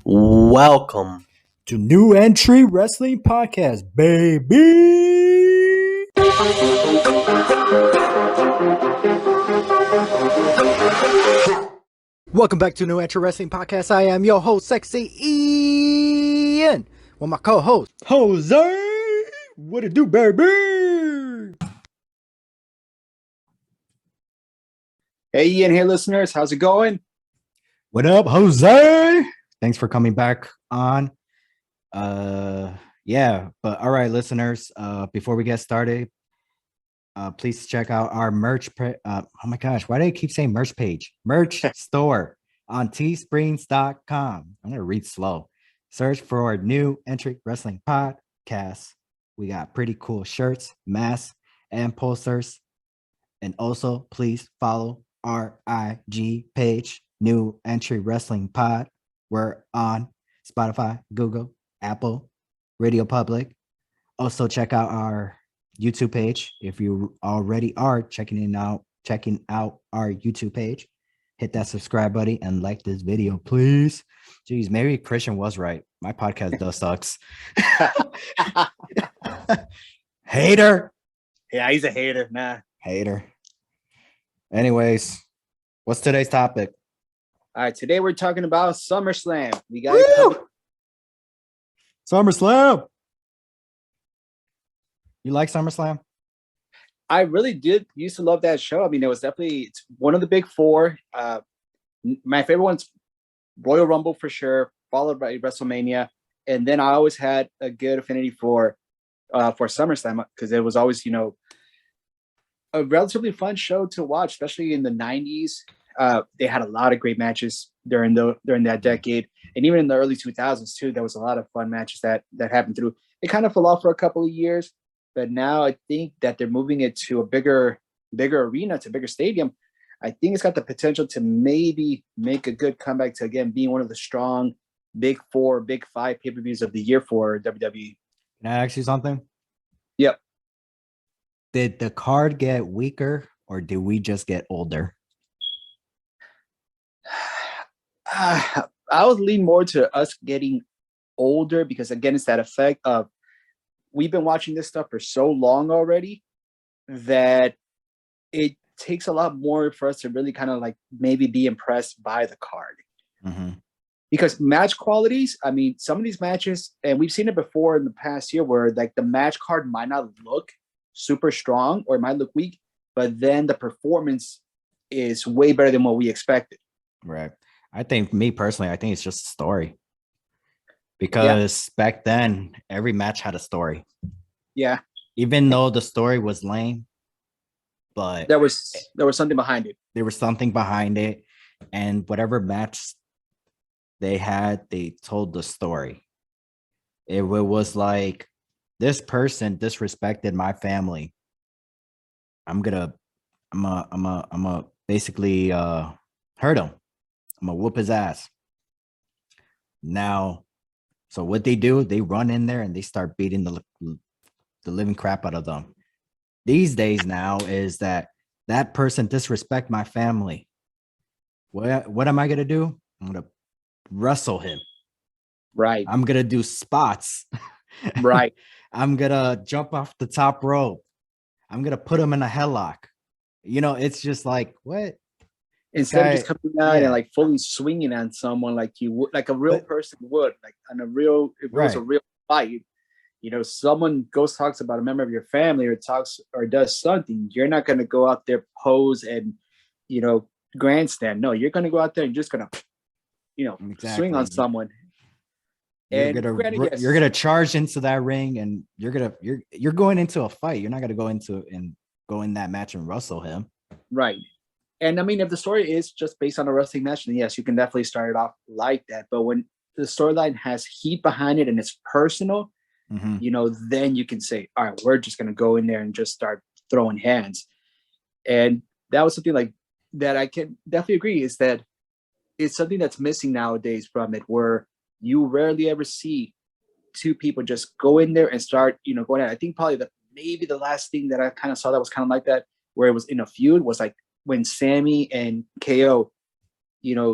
Welcome to New Entry Wrestling Podcast, baby. Welcome back to New Entry Wrestling Podcast. I am your host, Sexy Ian, with my co-host, Jose. What it do, baby? Hey, Ian. Hey, listeners. How's it going? What up, Jose? Thanks for coming back on. But all right, listeners, before we get started, please check out our merch. Oh my gosh, why do I keep saying merch page? Merch store on teesprings.com. I'm going to read slow. Search for New Entry Wrestling Podcast. We got pretty cool shirts, masks, and posters. And also, please follow our IG page, New Entry Wrestling Pod. We're on Spotify, Google, Apple, Radio Public. Also, check out our YouTube page. If you already are checking out our YouTube page, hit that subscribe button and like this video, please. Jeez, maybe Christian was right. My podcast does sucks. Hater. Yeah, he's a hater. Nah. Hater. Anyways, what's today's topic? All right, today we're talking about SummerSlam. We got it covered. SummerSlam. You like SummerSlam? I really did used to love that show. I mean, it's one of the big four. My favorite one's Royal Rumble for sure, followed by WrestleMania, and then I always had a good affinity for SummerSlam because it was always, a relatively fun show to watch, especially in the 90s. They had a lot of great matches during that decade, and even in the early 2000s too. There was a lot of fun matches that happened through. It kind of fell off for a couple of years, but now I think that they're moving it to a bigger arena, to a bigger stadium. I think it's got the potential to maybe make a good comeback to again being one of the strong big four, big five pay-per-views of the year for WWE. Can I ask you something? Yep. Did the card get weaker or did we just get older? I would lean more to us getting older because, again, it's that effect of we've been watching this stuff for so long already that it takes a lot more for us to really kind of like maybe be impressed by the card. Mm-hmm. Because match qualities, I mean, some of these matches, and we've seen it before in the past year where like the match card might not look super strong or it might look weak, but then the performance is way better than what we expected. Right. I think it's just a story. Because back then, every match had a story. Yeah. Even though the story was lame, but there was something behind it. There was something behind it. And whatever match they had, they told the story. It was like, this person disrespected my family. I'm gonna basically hurt him. I'm gonna whoop his ass. Now, so what they do, they run in there and they start beating the living crap out of them. These days now is that person disrespect my family. What am I gonna do? I'm gonna wrestle him. Right. I'm gonna do spots. Right. I'm gonna jump off the top rope. I'm gonna put him in a headlock. It's just like, what? Instead of just coming out and like fully swinging on someone like you would, like a real person would, like on a real, if it was a real fight, someone talks about a member of your family or talks or does something, you're not going to go out there, pose and, grandstand. No, you're going to go out there and just going to, swing on someone. You're gonna charge into that ring and you're going into a fight. You're not gonna go in that match and wrestle him. Right. And I mean, if the story is just based on a wrestling match, then yes, you can definitely start it off like that. But when the storyline has heat behind it and it's personal, then you can say, all right, we're just going to go in there and just start throwing hands. And that was something like that I can definitely agree is that it's something that's missing nowadays from it, where you rarely ever see two people just go in there and start, going at it. I think probably maybe the last thing that I kind of saw that was kind of like that, where it was in a feud, was like when Sammy and KO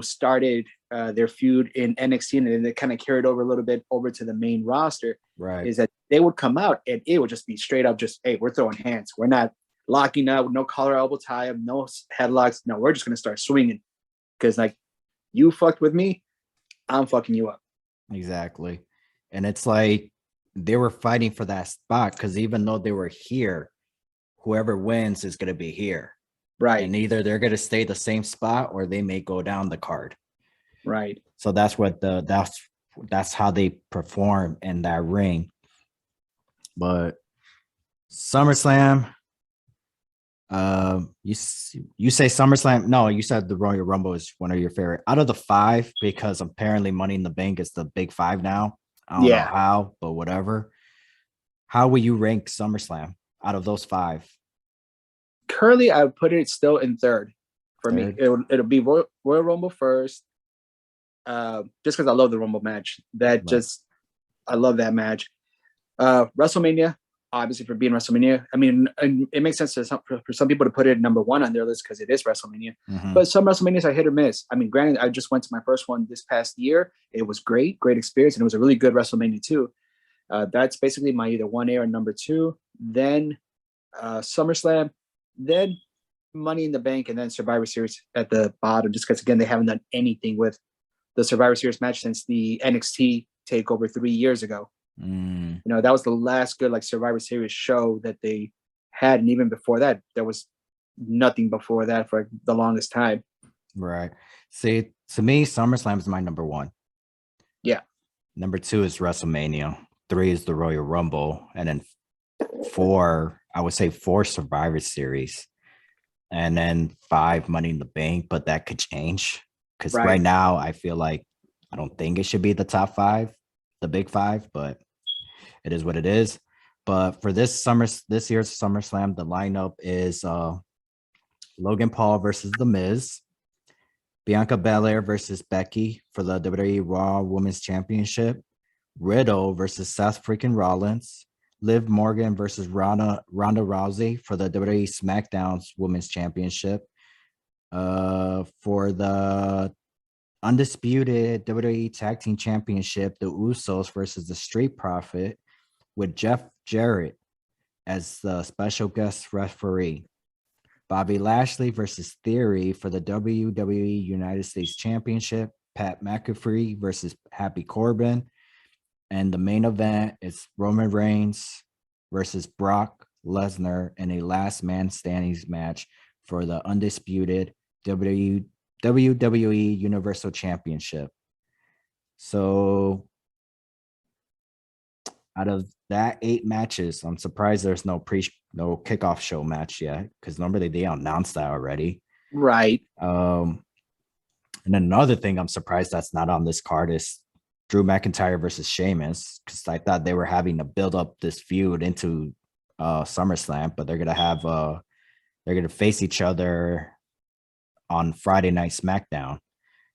started their feud in NXT, and then they kind of carried over a little bit over to the main roster. Right. Is that they would come out and it would just be straight up, just, hey, we're throwing hands. We're not locking up, no collar elbow tie up, no headlocks. No, we're just gonna start swinging because like you fucked with me, I'm fucking you up. Exactly. And it's like they were fighting for that spot because even though they were here, whoever wins is gonna be here. Right. And either they're gonna stay the same spot or they may go down the card. Right. So that's what that's how they perform in that ring. But SummerSlam, you say SummerSlam? No, you said the Royal Rumble is one of your favorite out of the 5 because apparently Money in the Bank is the big 5 now. I don't know how, but whatever. How will you rank SummerSlam out of those 5? Currently, I would put it still in third for me. It'll be Royal Rumble first. Just because I love the Rumble match. I love that match. WrestleMania, obviously for being WrestleMania. I mean, it makes sense for some people to put it number 1 on their list because it is WrestleMania. Mm-hmm. But some WrestleManias are hit or miss. I mean, granted, I just went to my first one this past year. It was great experience, and it was a really good WrestleMania too. That's basically my either 1A or number 2. Then SummerSlam, then Money in the Bank, and then Survivor Series at the bottom. Just because again, they haven't done anything with the Survivor Series match since the NXT takeover 3 years ago. That was the last good like Survivor Series show that they had, and even before that, there was nothing before that for the longest time. Right. See, to me, SummerSlam is my number 1. Yeah. Number 2 is WrestleMania. 3 is the Royal Rumble, and then 4, I would say 4 Survivor Series, and then 5 Money in the Bank. But that could change because right now I feel like I don't think it should be the top 5, the big 5, but it is what it is. But for this year's SummerSlam, the lineup is Logan Paul versus The Miz, Bianca Belair versus Becky for the WWE Raw Women's Championship, Riddle versus Seth freaking Rollins, Liv Morgan versus Ronda Rousey for the WWE SmackDown's Women's Championship, for the undisputed WWE Tag Team Championship, the Usos versus the Street Profit with Jeff Jarrett as the special guest referee. Bobby Lashley versus Theory for the WWE United States Championship. Pat McAfee versus Happy Corbin. And the main event is Roman Reigns versus Brock Lesnar in a last man standing match for the undisputed WWE Universal Championship. So out of that 8 matches, I'm surprised there's no kickoff show match yet, because normally they announced that already. Right. And another thing I'm surprised that's not on this card is Drew McIntyre versus Sheamus, because I thought they were having to build up this feud into SummerSlam, but they're gonna face each other on Friday Night SmackDown,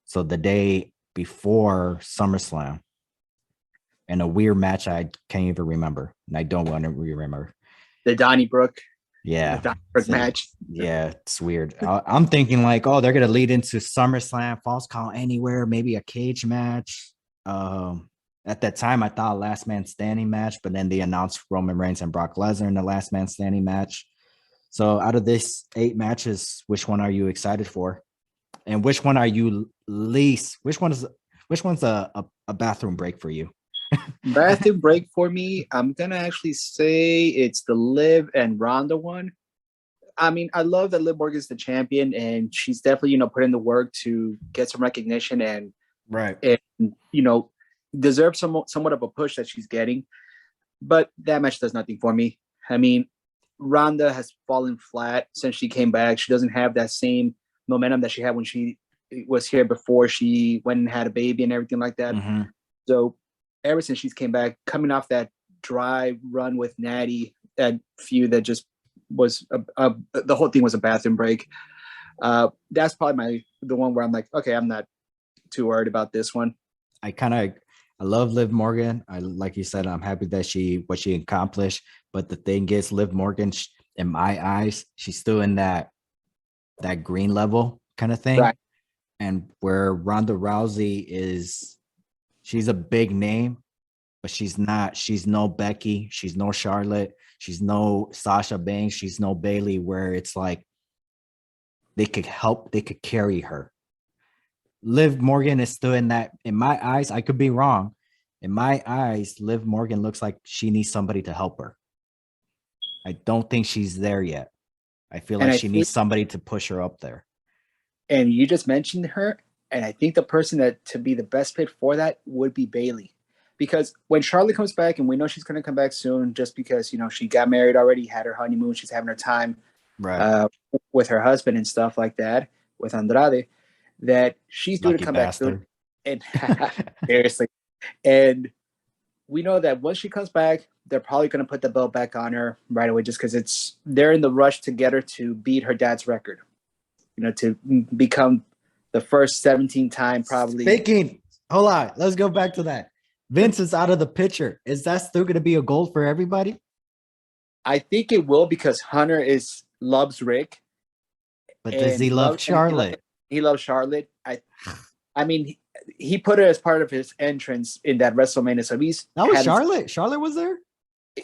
so the day before SummerSlam, in a weird match I can't even remember, and I don't want to remember. The Donnybrook. Yeah. The Donnybrook match. Yeah, it's weird. I'm thinking like, oh, they're gonna lead into SummerSlam, Falls Count Anywhere, maybe a cage match. At that time, I thought a last man standing match, but then they announced Roman Reigns and Brock Lesnar in the last man standing match. So out of this 8 matches, which one are you excited for? And which one are you least? Which one's a bathroom break for you? Bathroom break for me, I'm gonna actually say it's the Liv and Ronda one. I mean, I love that Liv Morgan is the champion, and she's definitely put in the work to get some recognition and deserves somewhat of a push that she's getting. But that match does nothing for me. I mean, Ronda has fallen flat since she came back. She doesn't have that same momentum that she had when she was here before she went and had a baby and everything like that. Mm-hmm. So ever since she's came back, coming off that dry run with Natty, that feud that just was the whole thing was a bathroom break. That's probably the one where I'm like, okay, I'm not too worried about this one. I love Liv Morgan. Like you said, I'm happy that what she accomplished. But the thing is, Liv Morgan, in my eyes, she's still in that green level kind of thing. Right. and where Ronda Rousey she's a big name, but she's not. She's no Becky. She's no Charlotte. She's no Sasha Banks. She's no Bailey. Where it's like they could help. They could carry her. Liv Morgan is still in that. In my eyes, I could be wrong. In my eyes, Liv Morgan looks like she needs somebody to help her. I don't think she's there yet. I feel like she needs somebody to push her up there. And you just mentioned her, and I think the person that to be the best fit for that would be Bailey. Because when Charlotte comes back, and we know she's going to come back soon, just because she got married already, had her honeymoon, she's having her time with her husband and stuff like that, with Andrade, that she's due to come back soon. And seriously, and we know that once she comes back, they're probably going to put the belt back on her right away, just because they're in the rush to get her to beat her dad's record, to become the first 17-time probably. Hold on, let's go back to that. Vince is out of the picture. Is that still going to be a goal for everybody? I think it will, because Hunter loves Rick. But does he love Charlotte? He loves Charlotte. I mean, he put it as part of his entrance in that WrestleMania. So that was Charlotte. Charlotte was there?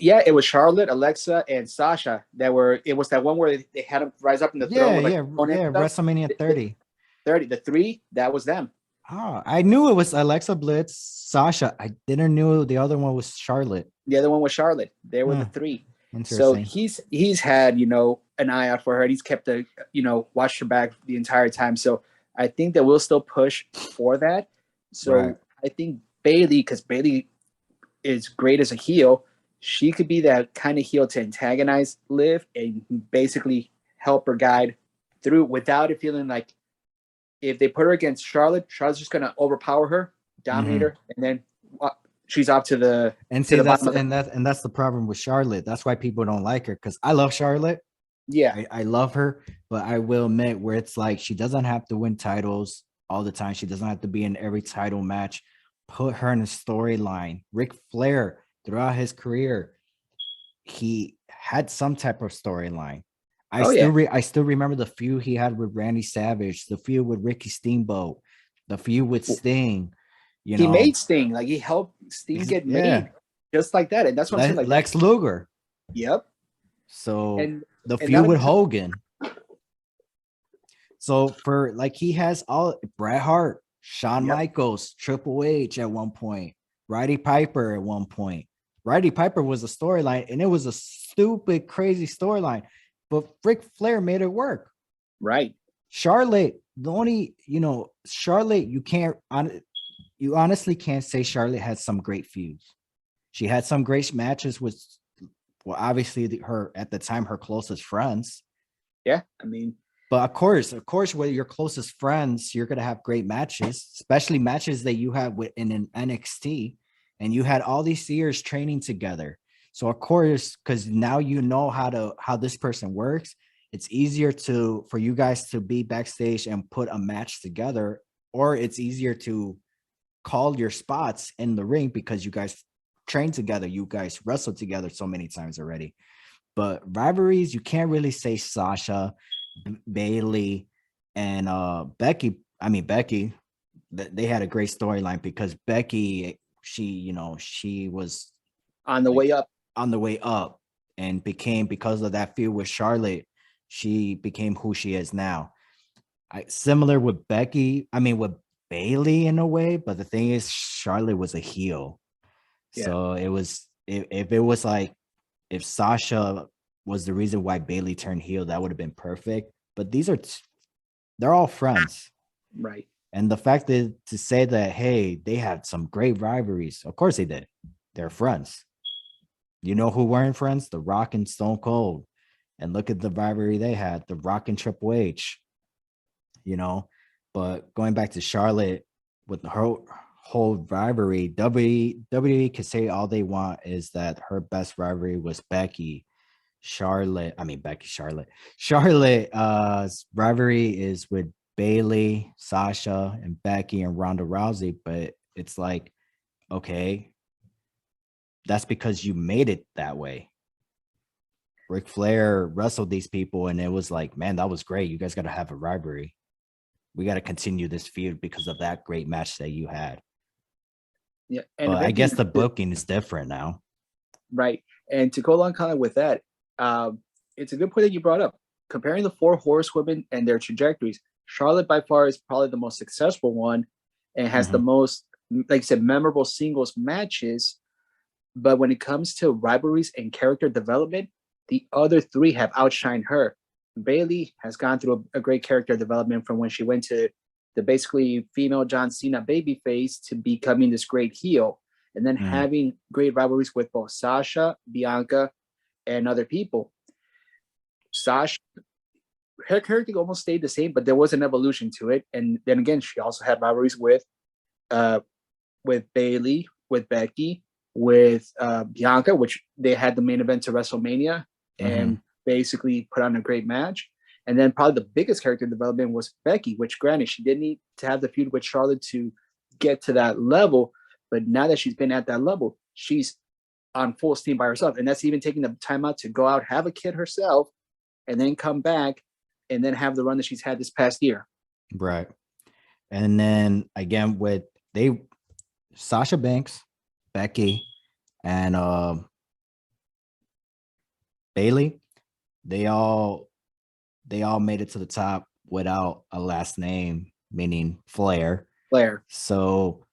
Yeah, it was Charlotte, Alexa, and Sasha it was that one where they had him rise up in the throne. WrestleMania 30. 30, the three, that was them. Oh, I knew it was Alexa Bliss, Sasha. I didn't know the other one was Charlotte. The other one was Charlotte. They were the three. So he's had, an eye out for her. He's kept watched her back the entire time. So I think that we'll still push for that. So I think Bailey, because Bailey is great as a heel, she could be that kind of heel to antagonize Liv and basically help her guide through without it feeling like if they put her against Charlotte's just going to overpower her, dominate her, and then she's off to the and that's the problem with Charlotte. That's why people don't like her, because I love Charlotte. Yeah, I love her, but I will admit where it's like she doesn't have to win titles all the time. She doesn't have to be in every title match. Put her in a storyline. Ric Flair, throughout his career, he had some type of storyline. I still remember the feud he had with Randy Savage, the feud with Ricky Steamboat, the feud with Sting. He made Sting, like he helped Sting get made, just like that, and that's what I'm saying. Like Lex Luger. Yep. So the feud with Hogan. So for he has all Bret Hart, Shawn Michaels, Triple H at one point, Roddy Piper at one point. Roddy Piper was a storyline, and it was a stupid, crazy storyline, but Ric Flair made it work. Right. Charlotte, Charlotte, you honestly can't say Charlotte had some great feuds. She had some great matches with, obviously her at the time, her closest friends. Yeah, I mean, but of course, with your closest friends, you're gonna have great matches, especially matches that you have in an NXT, and you had all these years training together. So of course, because now you know how this person works, it's easier for you guys to be backstage and put a match together, or it's easier to call your spots in the ring because you guys train together, you guys wrestled together so many times already. But rivalries, you can't really say Sasha, Bailey, and Becky. I mean, Becky, they had a great storyline because Becky, she was on the way up, and because of that feud with Charlotte, she became who she is now. Similar with Becky, with Bailey in a way, but the thing is, Charlotte was a heel. Yeah. So it was, if it was if Sasha was the reason why Bailey turned heel, that would have been perfect. But they're all friends. Right. And the fact that to say that, hey, they had some great rivalries, of course they did. They're friends. You know who weren't friends? The Rock and Stone Cold. And look at the rivalry they had, The Rock and Triple H. But going back to Charlotte with her whole rivalry, WWE could say all they want is that her best rivalry was Charlotte rivalry is with Bailey, Sasha, and Becky and Ronda Rousey, but it's okay, that's because you made it that way. Ric Flair wrestled these people, and it was man, that was great. You guys got to have a rivalry. we got to continue this feud because of that great match that you had. Yeah, and but I guess the booking is different now, right? And to go along kind of with that, it's a good point that you brought up. Comparing the 4 horsewomen and their trajectories, Charlotte by far is probably the most successful one, and has the most, like I said, memorable singles matches. But when it comes to rivalries and character development, the other 3 have outshined her. Bayley has gone through a great character development from when she went to the basically female John Cena babyface to becoming this great heel, and then having great rivalries with both Sasha, Bianca, and other people. Sasha, her character almost stayed the same, but there was an evolution to it. And then again, she also had rivalries with Bayley, with Becky, with Bianca, which they had the main event to WrestleMania and basically put on a great match. And then probably the biggest character development was Becky, which granted, she didn't need to have the feud with Charlotte to get to that level. But now that she's been at that level, she's on full steam by herself. And that's even taking the time out to go out, have a kid herself, and then come back and then have the run that she's had this past year. Right. And then again with Sasha Banks, Becky, and Bayley, they all made it to the top without a last name, meaning Flair. So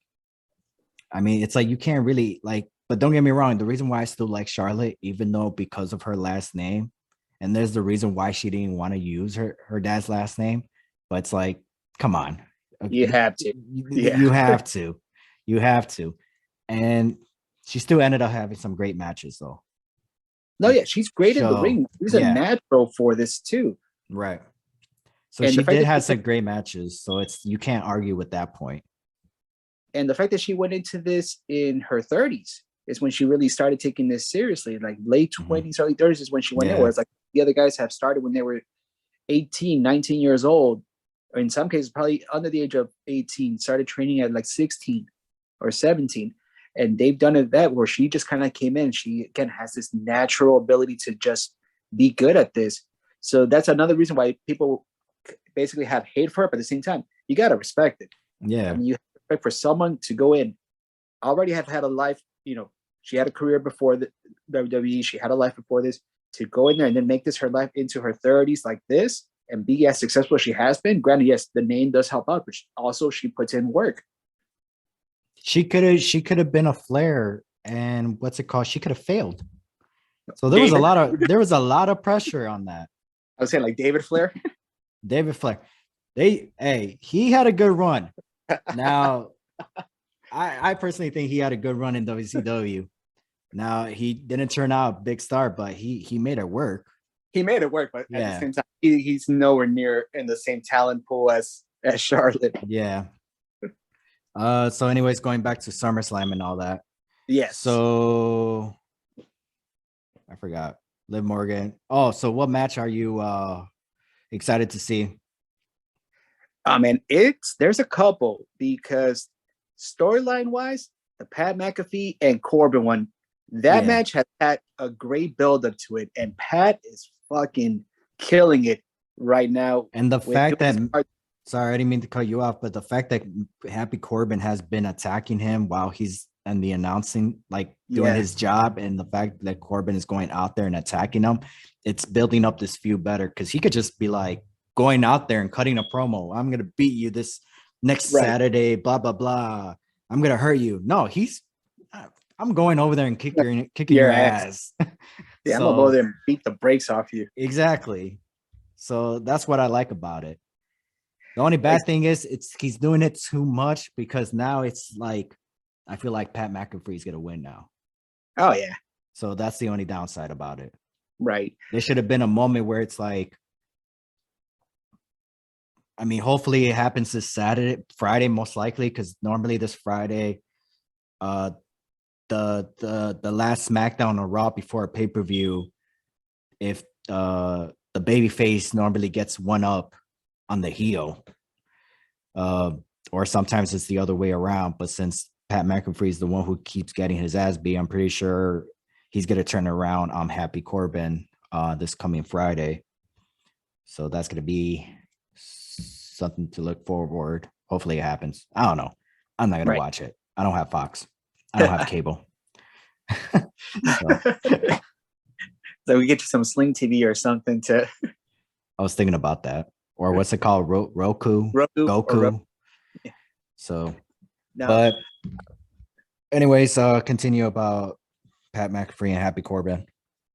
I mean, it's like you can't really like, but don't get me wrong, the reason why I still like Charlotte, even though because of her last name, and there's the reason why she didn't want to use her dad's last name, but it's like, come on. You have to. You have to. And she still ended up having some great matches though. No, yeah, she's great in the ring. She's a natural for this too. Right. So and she did have some great matches. So you can't argue with that point. And the fact that she went into this in her 30s is when she really started taking this seriously. Like late 20s, early 30s is when she went in, whereas like the other guys have started when they were 18, 19 years old, or in some cases, probably under the age of 18, started training at like 16 or 17. And they've done it that where she just kind of came in. She, again, has this natural ability to just be good at this. So that's another reason why people basically have hate for her, but at the same time, you got to respect it. Yeah. I mean, you have to respect for someone to go in, already have had a life, you know, she had a career before the WWE, she had a life before this, to go in there and then make this her life into her 30s like this and be as successful as she has been. Granted, yes, the name does help out, but also she puts in work. She could have been a Flair, and what's it called? She could have failed. So there was a lot of pressure on that. I was saying like David Flair. David Flair. He had a good run. Now, I personally think he had a good run in WCW. Now he didn't turn out a big star, but he made it work. He made it work, but at the same time, he's nowhere near in the same talent pool as Charlotte. Yeah. So anyways, going back to SummerSlam and all that. Yes. So I forgot. Liv Morgan. Oh, so what match are you excited to see? And there's a couple, because storyline wise, the Pat McAfee and Corbin one, that match has had a great build up to it, and Pat is fucking killing it right now. And the fact that sorry, I didn't mean to cut you off, but the fact that Happy Corbin has been attacking him while he's in the announcing, like doing his job, and the fact that Corbin is going out there and attacking him, it's building up this feud better, because he could just be like going out there and cutting a promo. I'm gonna beat you this next Saturday, blah blah blah. I'm gonna hurt you. No, I'm going over there and kicking your ass. Yeah, I'm gonna go there and beat the brakes off you. Exactly. So that's what I like about it. The only bad thing is he's doing it too much, because now it's like I feel like Pat McAfee's gonna win now. Oh yeah. So that's the only downside about it. Right. There should have been a moment where it's like, I mean, hopefully it happens this Friday, most likely, because normally this Friday, the last SmackDown or Raw before a pay-per-view, if the babyface normally gets one up on the heel, or sometimes it's the other way around. But since Pat McAfee is the one who keeps getting his ass beat, I'm pretty sure he's gonna turn around on Happy Corbin this coming Friday. So that's gonna be something to look forward. Hopefully it happens. I don't know. I'm not gonna watch it. I don't have Fox. I don't have cable. So we get you some Sling TV or something to. I was thinking about that. Or what's it called? Roku? Goku. Yeah. So, no. But anyways, continue about Pat McAfee and Happy Corbin.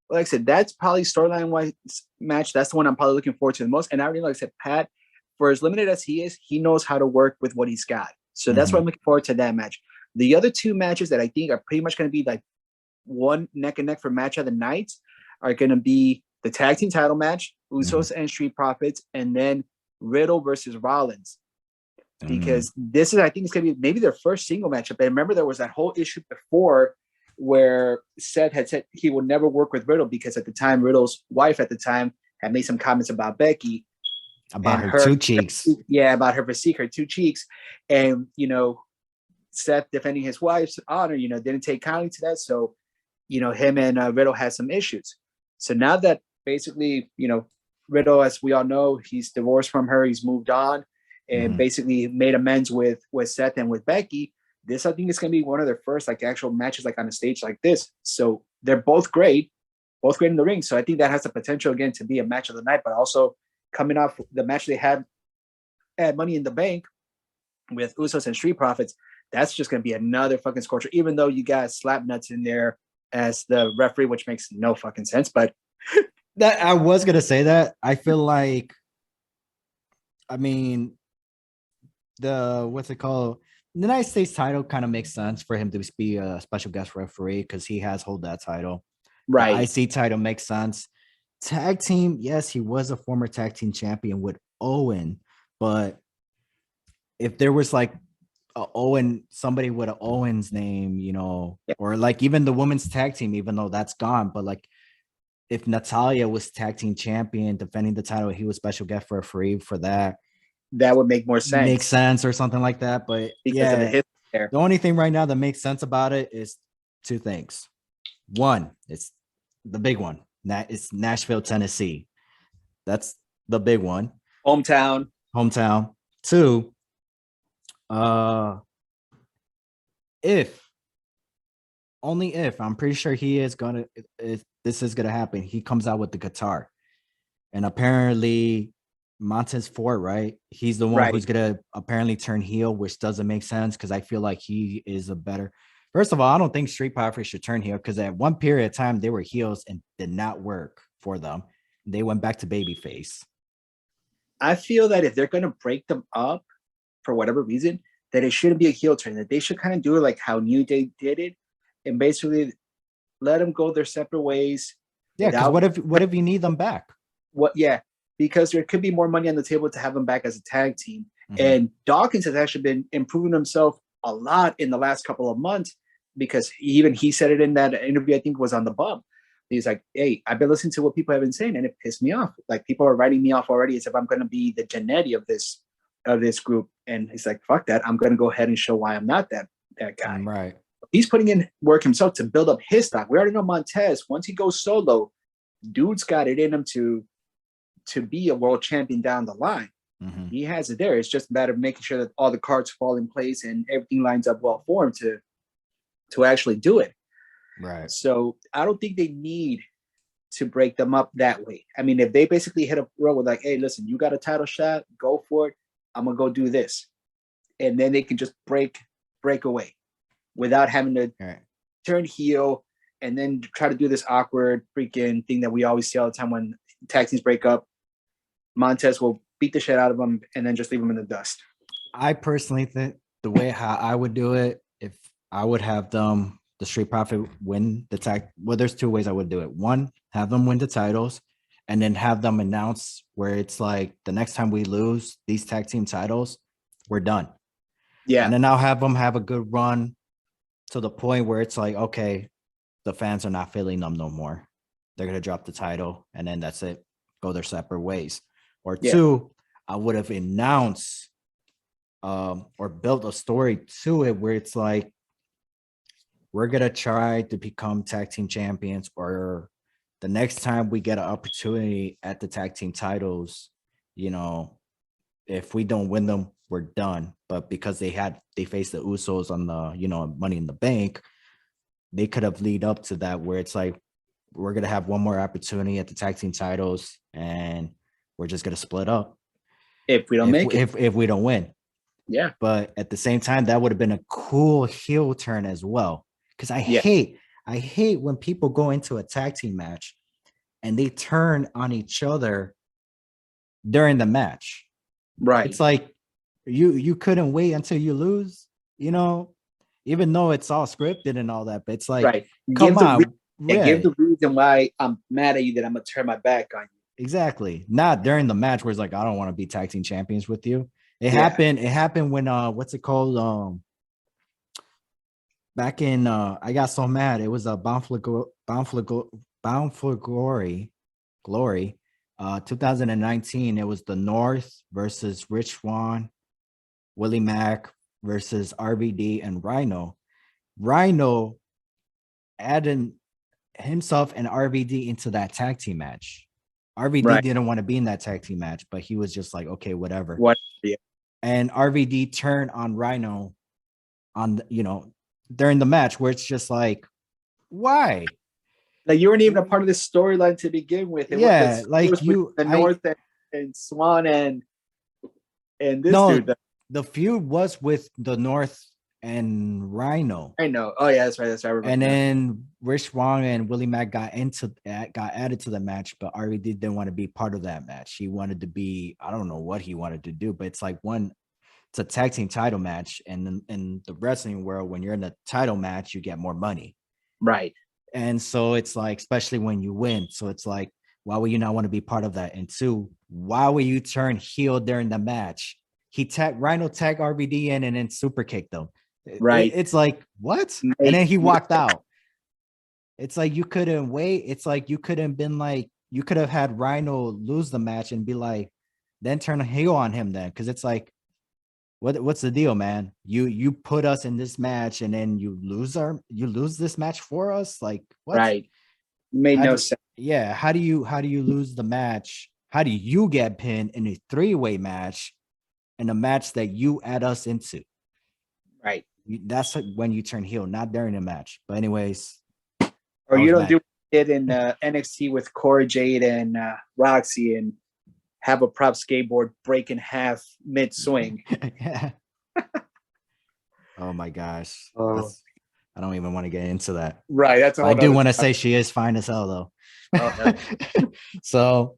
Like I said, that's probably storyline wise match. That's the one I'm probably looking forward to the most. And I already know, like I said, Pat, for as limited as he is, he knows how to work with what he's got. So that's why I'm looking forward to that match. The other two matches that I think are pretty much going to be like one neck and neck for match of the night are going to be the tag team title match, Usos and Street Profits, and then Riddle versus Rollins. Because this is, I think it's going to be maybe their first single matchup. And remember, there was that whole issue before where Seth had said he would never work with Riddle because at the time, Riddle's wife at the time had made some comments about Becky. About her two cheeks. Yeah, about her physique, her two cheeks. And, you know, Seth defending his wife's honor, you know, didn't take kindly to that. So, you know, him and Riddle had some issues. So now that basically, you know, Riddle, as we all know, he's divorced from her, he's moved on and basically made amends with Seth and with Becky. This, I think, is going to be one of their first like actual matches like on a stage like this. So they're both great in the ring. So I think that has the potential again to be a match of the night, but also coming off the match they had at Money in the Bank with Usos and Street Profits, that's just going to be another fucking scorcher, even though you got Slapnuts in there as the referee, which makes no fucking sense. But that I was going to say that. I feel like, I mean, what's it called? The United States title kind of makes sense for him to be a special guest referee because he has hold that title. Right. The IC title makes sense. Tag team, yes, he was a former tag team champion with Owen, but if there was like somebody with an Owen's name, you know, or like even the women's tag team, even though that's gone, but like if Natalya was tag team champion defending the title, he was special guest referee for that. That would make more sense. Makes sense or something like that. But because of the hit there. The only thing right now that makes sense about it is two things. One, it's the big one. That is Nashville, Tennessee. That's the big one. Hometown. Two, only if I'm pretty sure he is gonna, if this is gonna happen, he comes out with the guitar. And apparently Montez Ford, right? He's the one who's gonna apparently turn heel, which doesn't make sense because I feel like he is a better. First of all, I don't think Street Profits should turn heel because at one period of time they were heels and did not work for them. They went back to babyface. I feel that if they're gonna break them up for whatever reason, that it shouldn't be a heel turn. That they should kind of do it like how New Day did it, and basically let them go their separate ways. Yeah, because what if you need them back? Because there could be more money on the table to have them back as a tag team. And Dawkins has actually been improving himself a lot in the last couple of months because he said it in that interview, I think was on the Bump. He's like, hey, I've been listening to what people have been saying and it pissed me off. Like people are writing me off already as if I'm going to be the Jannetty of this group. And he's like, fuck that. I'm going to go ahead and show why I'm not that guy. Right. He's putting in work himself to build up his stock. We already know Montez, once he goes solo, dude's got it in him to be a world champion down the line. He has it there. It's just a matter of making sure that all the cards fall in place and everything lines up well for him to actually do it. Right. So I don't think they need to break them up that way. I mean, if they basically hit a row with like, hey, listen, you got a title shot, go for it. I'm gonna go do this. And then they can just break away without having to turn heel and then try to do this awkward freaking thing that we always see all the time when tag teams break up. Montez will beat the shit out of them and then just leave them in the dust. I personally think the way how I would do it, if I would have them, the Street Profit win the tag. Well, there's two ways I would do it. One, have them win the titles and then have them announce where it's like the next time we lose these tag team titles, we're done. Yeah. And then I'll have them have a good run to the point where it's like, okay, the fans are not feeling them no more. They're going to drop the title and then that's it. Go their separate ways. Or two, I would have announced or built a story to it where it's like, we're going to try to become tag team champions, or the next time we get an opportunity at the tag team titles, you know, if we don't win them, we're done. But because they faced the Usos on the Money in the Bank, they could have lead up to that where it's like we're gonna have one more opportunity at the tag team titles, and we're just gonna split up if we don't make it. If we don't win. Yeah. But at the same time, that would have been a cool heel turn as well. Because I hate when people go into a tag team match and they turn on each other during the match. Right. It's like you couldn't wait until you lose, even though it's all scripted and all that. But it's like, right. Come on. Give the reason why I'm mad at you that I'm gonna turn my back on you. Exactly. Not during the match where it's like, I don't want to be tag team champions with you. It happened when what's it called? Back in I got so mad. It was a Bound for Glory. 2019. It was the North versus Rich Swann, Willie Mack versus RVD and Rhino. Rhino added himself and RVD into that tag team match. RVD didn't want to be in that tag team match, but he was just like, okay, whatever. What? Yeah. And RVD turned on Rhino on during the match, where it's just like, why? Like you weren't even a part of this storyline to begin with. It was the North and Swan and this dude. The feud was with the North and Rhino. I know. Oh yeah, that's right. And then Rich Swann and Willie Mack got added to the match, but RVD didn't want to be part of that match. He wanted to be, I don't know what he wanted to do, but it's like it's a tag team title match, and in the wrestling world, when you're in a title match, you get more money. Right. And so it's like, especially when you win. So it's like, why would you not want to be part of that? And two, why would you turn heel during the match? Rhino tagged RVD in and then super kicked him. Right. It's like, what? And then he walked out. It's like, you couldn't wait. It's like, you could have had Rhino lose the match and be like, then turn a heel on him then. Cause it's like, what's the deal, man? You put us in this match and then you lose this match for us? Like, what? Right. Made no sense. Yeah. How do you lose the match? How do you get pinned in a 3-way match in a match that you add us into? Right. That's when you turn heel, not during a match. But anyways, or you don't do it in NXT with Cora Jade and Roxy and have a prop skateboard break in half mid swing. Yeah. Oh my gosh. I don't even want to get into that. Right. That's I do want to say she is fine as hell though. So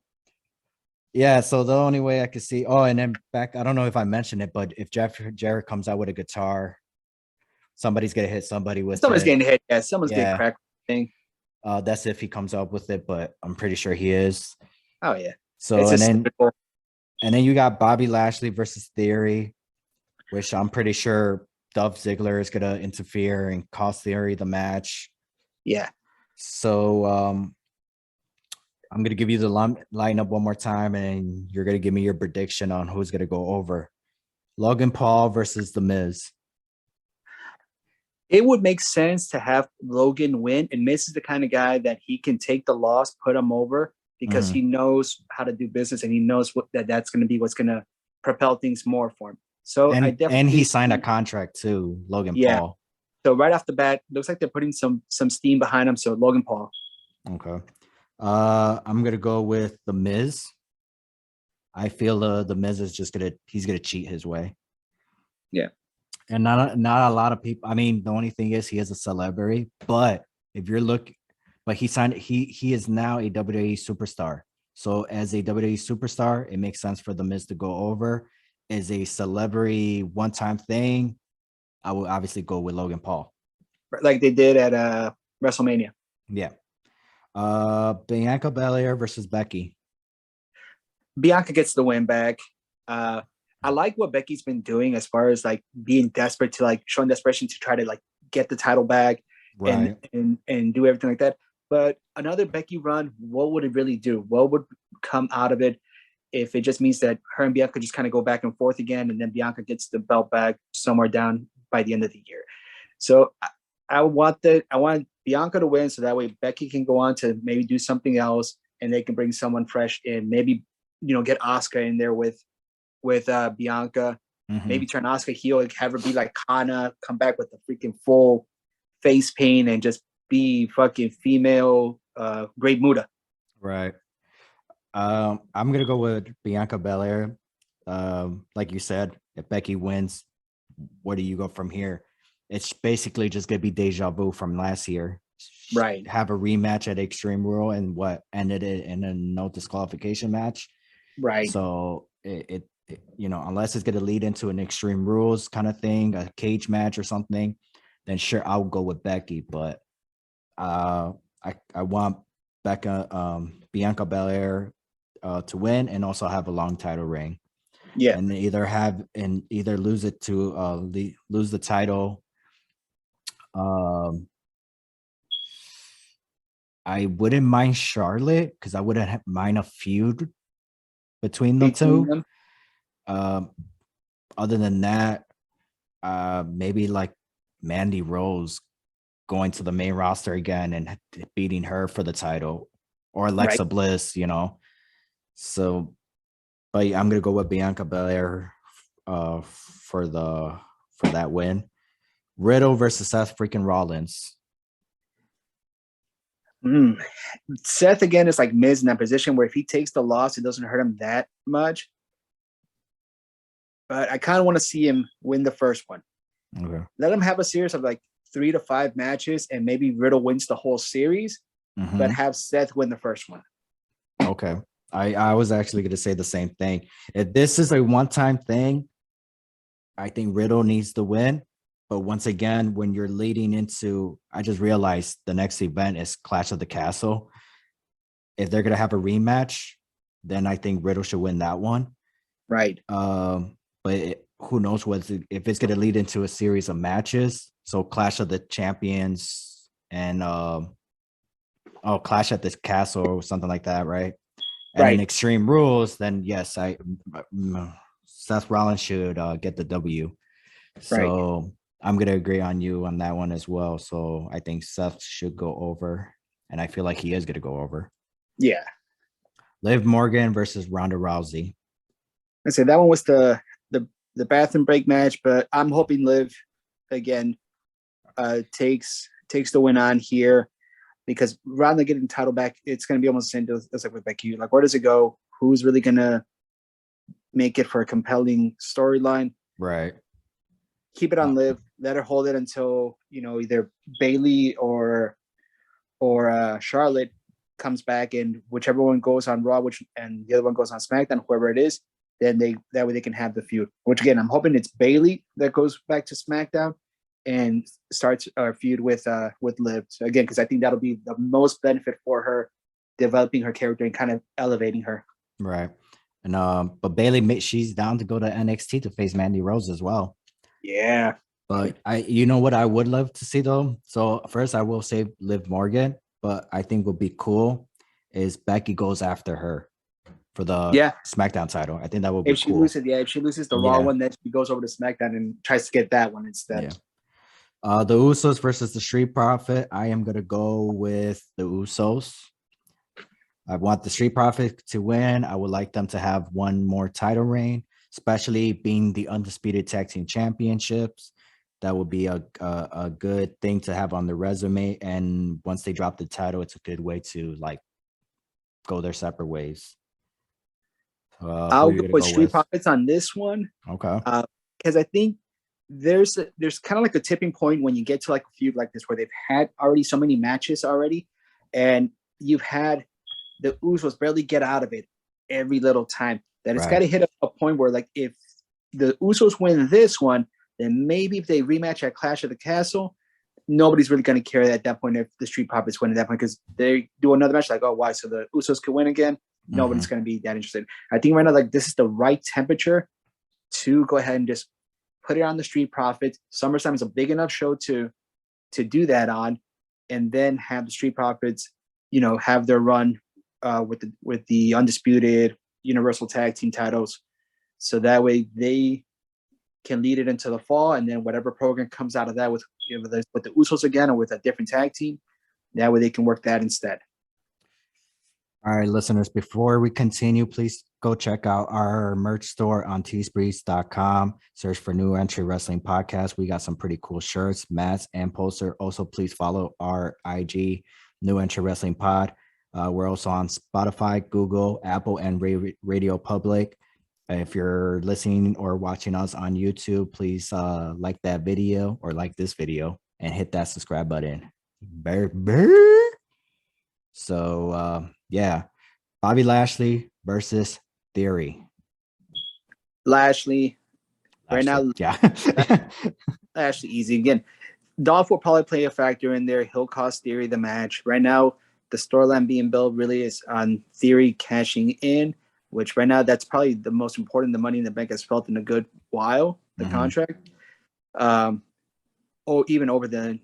yeah, so the only way I could see, and then back, I don't know if I mentioned it, but if Jarrett comes out with a guitar, somebody's gonna hit somebody with somebody's getting hit. Yeah, someone's getting cracked. That's if he comes up with it, but I'm pretty sure he is. Oh yeah. So and then you got Bobby Lashley versus Theory, which I'm pretty sure Dolph Ziggler is gonna interfere and cost Theory the match. Yeah. So I'm gonna give you the lineup one more time, and you're gonna give me your prediction on who's gonna go over. Logan Paul versus The Miz. It would make sense to have Logan win, and Miz is the kind of guy that he can take the loss, put him over, because he knows how to do business and he knows that's going to be what's going to propel things more for him. So and he signed a contract too, Logan Paul. So right off the bat, looks like they're putting some steam behind him. So Logan Paul. Okay. I'm gonna go with The Miz. I feel the Miz is he's gonna cheat his way. Yeah. And not a lot of people. I mean, the only thing is he is a celebrity, but if you're looking, but he is now a WWE superstar. So as a WWE superstar, it makes sense for The Miz to go over. As a celebrity one-time thing, I will obviously go with Logan Paul. Like they did at WrestleMania. Yeah. Bianca Belair versus Becky. Bianca gets the win back. I like what Becky's been doing as far as like being desperate to like showing desperation to try to like get the title back and do everything like that. But another Becky run, what would it really do? What would come out of it if it just means that her and Bianca just kind of go back and forth again, and then Bianca gets the belt back somewhere down by the end of the year? So I want Bianca to win, so that way Becky can go on to maybe do something else, and they can bring someone fresh in. Maybe get Asuka in there with with Bianca. Mhm. Maybe turn Asuka heel, have her be like Kana, come back with a freaking full face paint and just be fucking female Great Muta. Right. I'm gonna go with Bianca Belair. Like you said, if Becky wins, where do you go from here? It's basically just gonna be deja vu from last year. Right. Have a rematch at Extreme Rules and what ended it in a no disqualification match. Right. So it unless it's gonna lead into an Extreme Rules kind of thing, a cage match or something, then sure I'll go with Becky. But I want Bianca Belair to win and also have a long title reign. Yeah. And either lose it to lose the title. I wouldn't mind Charlotte because I wouldn't mind a feud between the two. Other than that, maybe like Mandy Rose going to the main roster again and beating her for the title, or Alexa Bliss, So, but I'm gonna go with Bianca Belair for that win. Riddle versus Seth freaking Rollins. Seth again is like Miz in that position where if he takes the loss, it doesn't hurt him that much. But I kind of want to see him win the first one. Okay. Let him have a series of like 3 to 5 matches, and maybe Riddle wins the whole series, but have Seth win the first one. Okay. I was actually going to say the same thing. If this is a one-time thing, I think Riddle needs to win. But once again, when you're leading into, I just realized the next event is Clash of the Castle. If they're going to have a rematch, then I think Riddle should win that one. Right. But who knows if it's going to lead into a series of matches. So Clash of the Champions and Clash at the Castle or something like that, right? And in Extreme Rules, then yes, Seth Rollins should get the W. So I'm gonna agree on you on that one as well. So I think Seth should go over, and I feel like he is gonna go over. Yeah. Liv Morgan versus Ronda Rousey. I say that one was the bathroom break match, but I'm hoping Liv again takes the win on here, because Ronda getting the title back, it's going to be almost the same as like with Becky. Like, where does it go? Who's really going to make it for a compelling storyline? Right. Keep it on Liv. Let her hold it until either Bayley or Charlotte comes back, and whichever one goes on Raw, and the other one goes on SmackDown, whoever it is, then that way they can have the feud. Which again, I'm hoping it's Bayley that goes back to SmackDown and starts our feud with Liv. So again, because I think that'll be the most benefit for her, developing her character and kind of elevating her. Right. And but Bayley, she's down to go to NXT to face Mandy Rose as well. Yeah. But you know what I would love to see though? So first I will say Liv Morgan, but I think would be cool is Becky goes after her for the SmackDown title. I think that would be cool. If she loses the Raw one, then she goes over to SmackDown and tries to get that one instead. Yeah. The Usos versus the Street Profit. I am gonna go with the Usos. I want the Street Profit to win. I would like them to have one more title reign, especially being the undisputed tag team championships. That would be a good thing to have on the resume. And once they drop the title, it's a good way to like go their separate ways. I'll go with Street Profits on this one. Okay. Because I think there's kind of like a tipping point when you get to like a feud like this where they've had already so many matches already, and you've had the Usos barely get out of it every little time. That it's got to hit a point where, like, if the Usos win this one, then maybe if they rematch at Clash of the Castle, nobody's really going to care at that point if the Street Profits win at that point, because they do another match like, oh, why? So the Usos could win again? Nobody's going to be that interested. I think right now, like, this is the right temperature to go ahead and just put it on the Street Profits. SummerSlam is a big enough show to do that on, and then have the Street Profits, have their run with the undisputed Universal Tag Team titles, so that way they can lead it into the fall, and then whatever program comes out of that with the Usos again or with a different tag team, that way they can work that instead. All right, listeners, before we continue, please go check out our merch store on teespreeze.com. Search for New Entry Wrestling Podcast. We got some pretty cool shirts, mats, and poster. Also, please follow our IG, New Entry Wrestling Pod. We're also on Spotify, Google, Apple, and Radio Public. If you're listening or watching us on YouTube, please like that video or like this video and hit that subscribe button. So, yeah, Bobby Lashley versus Theory. Lashley, right now, yeah. Lashley easy. Again, Dolph will probably play a factor in there. He'll cost Theory the match. Right now, the storyline being built really is on Theory cashing in, which right now that's probably the most important. The Money in the Bank has felt in a good while, the contract, or even over the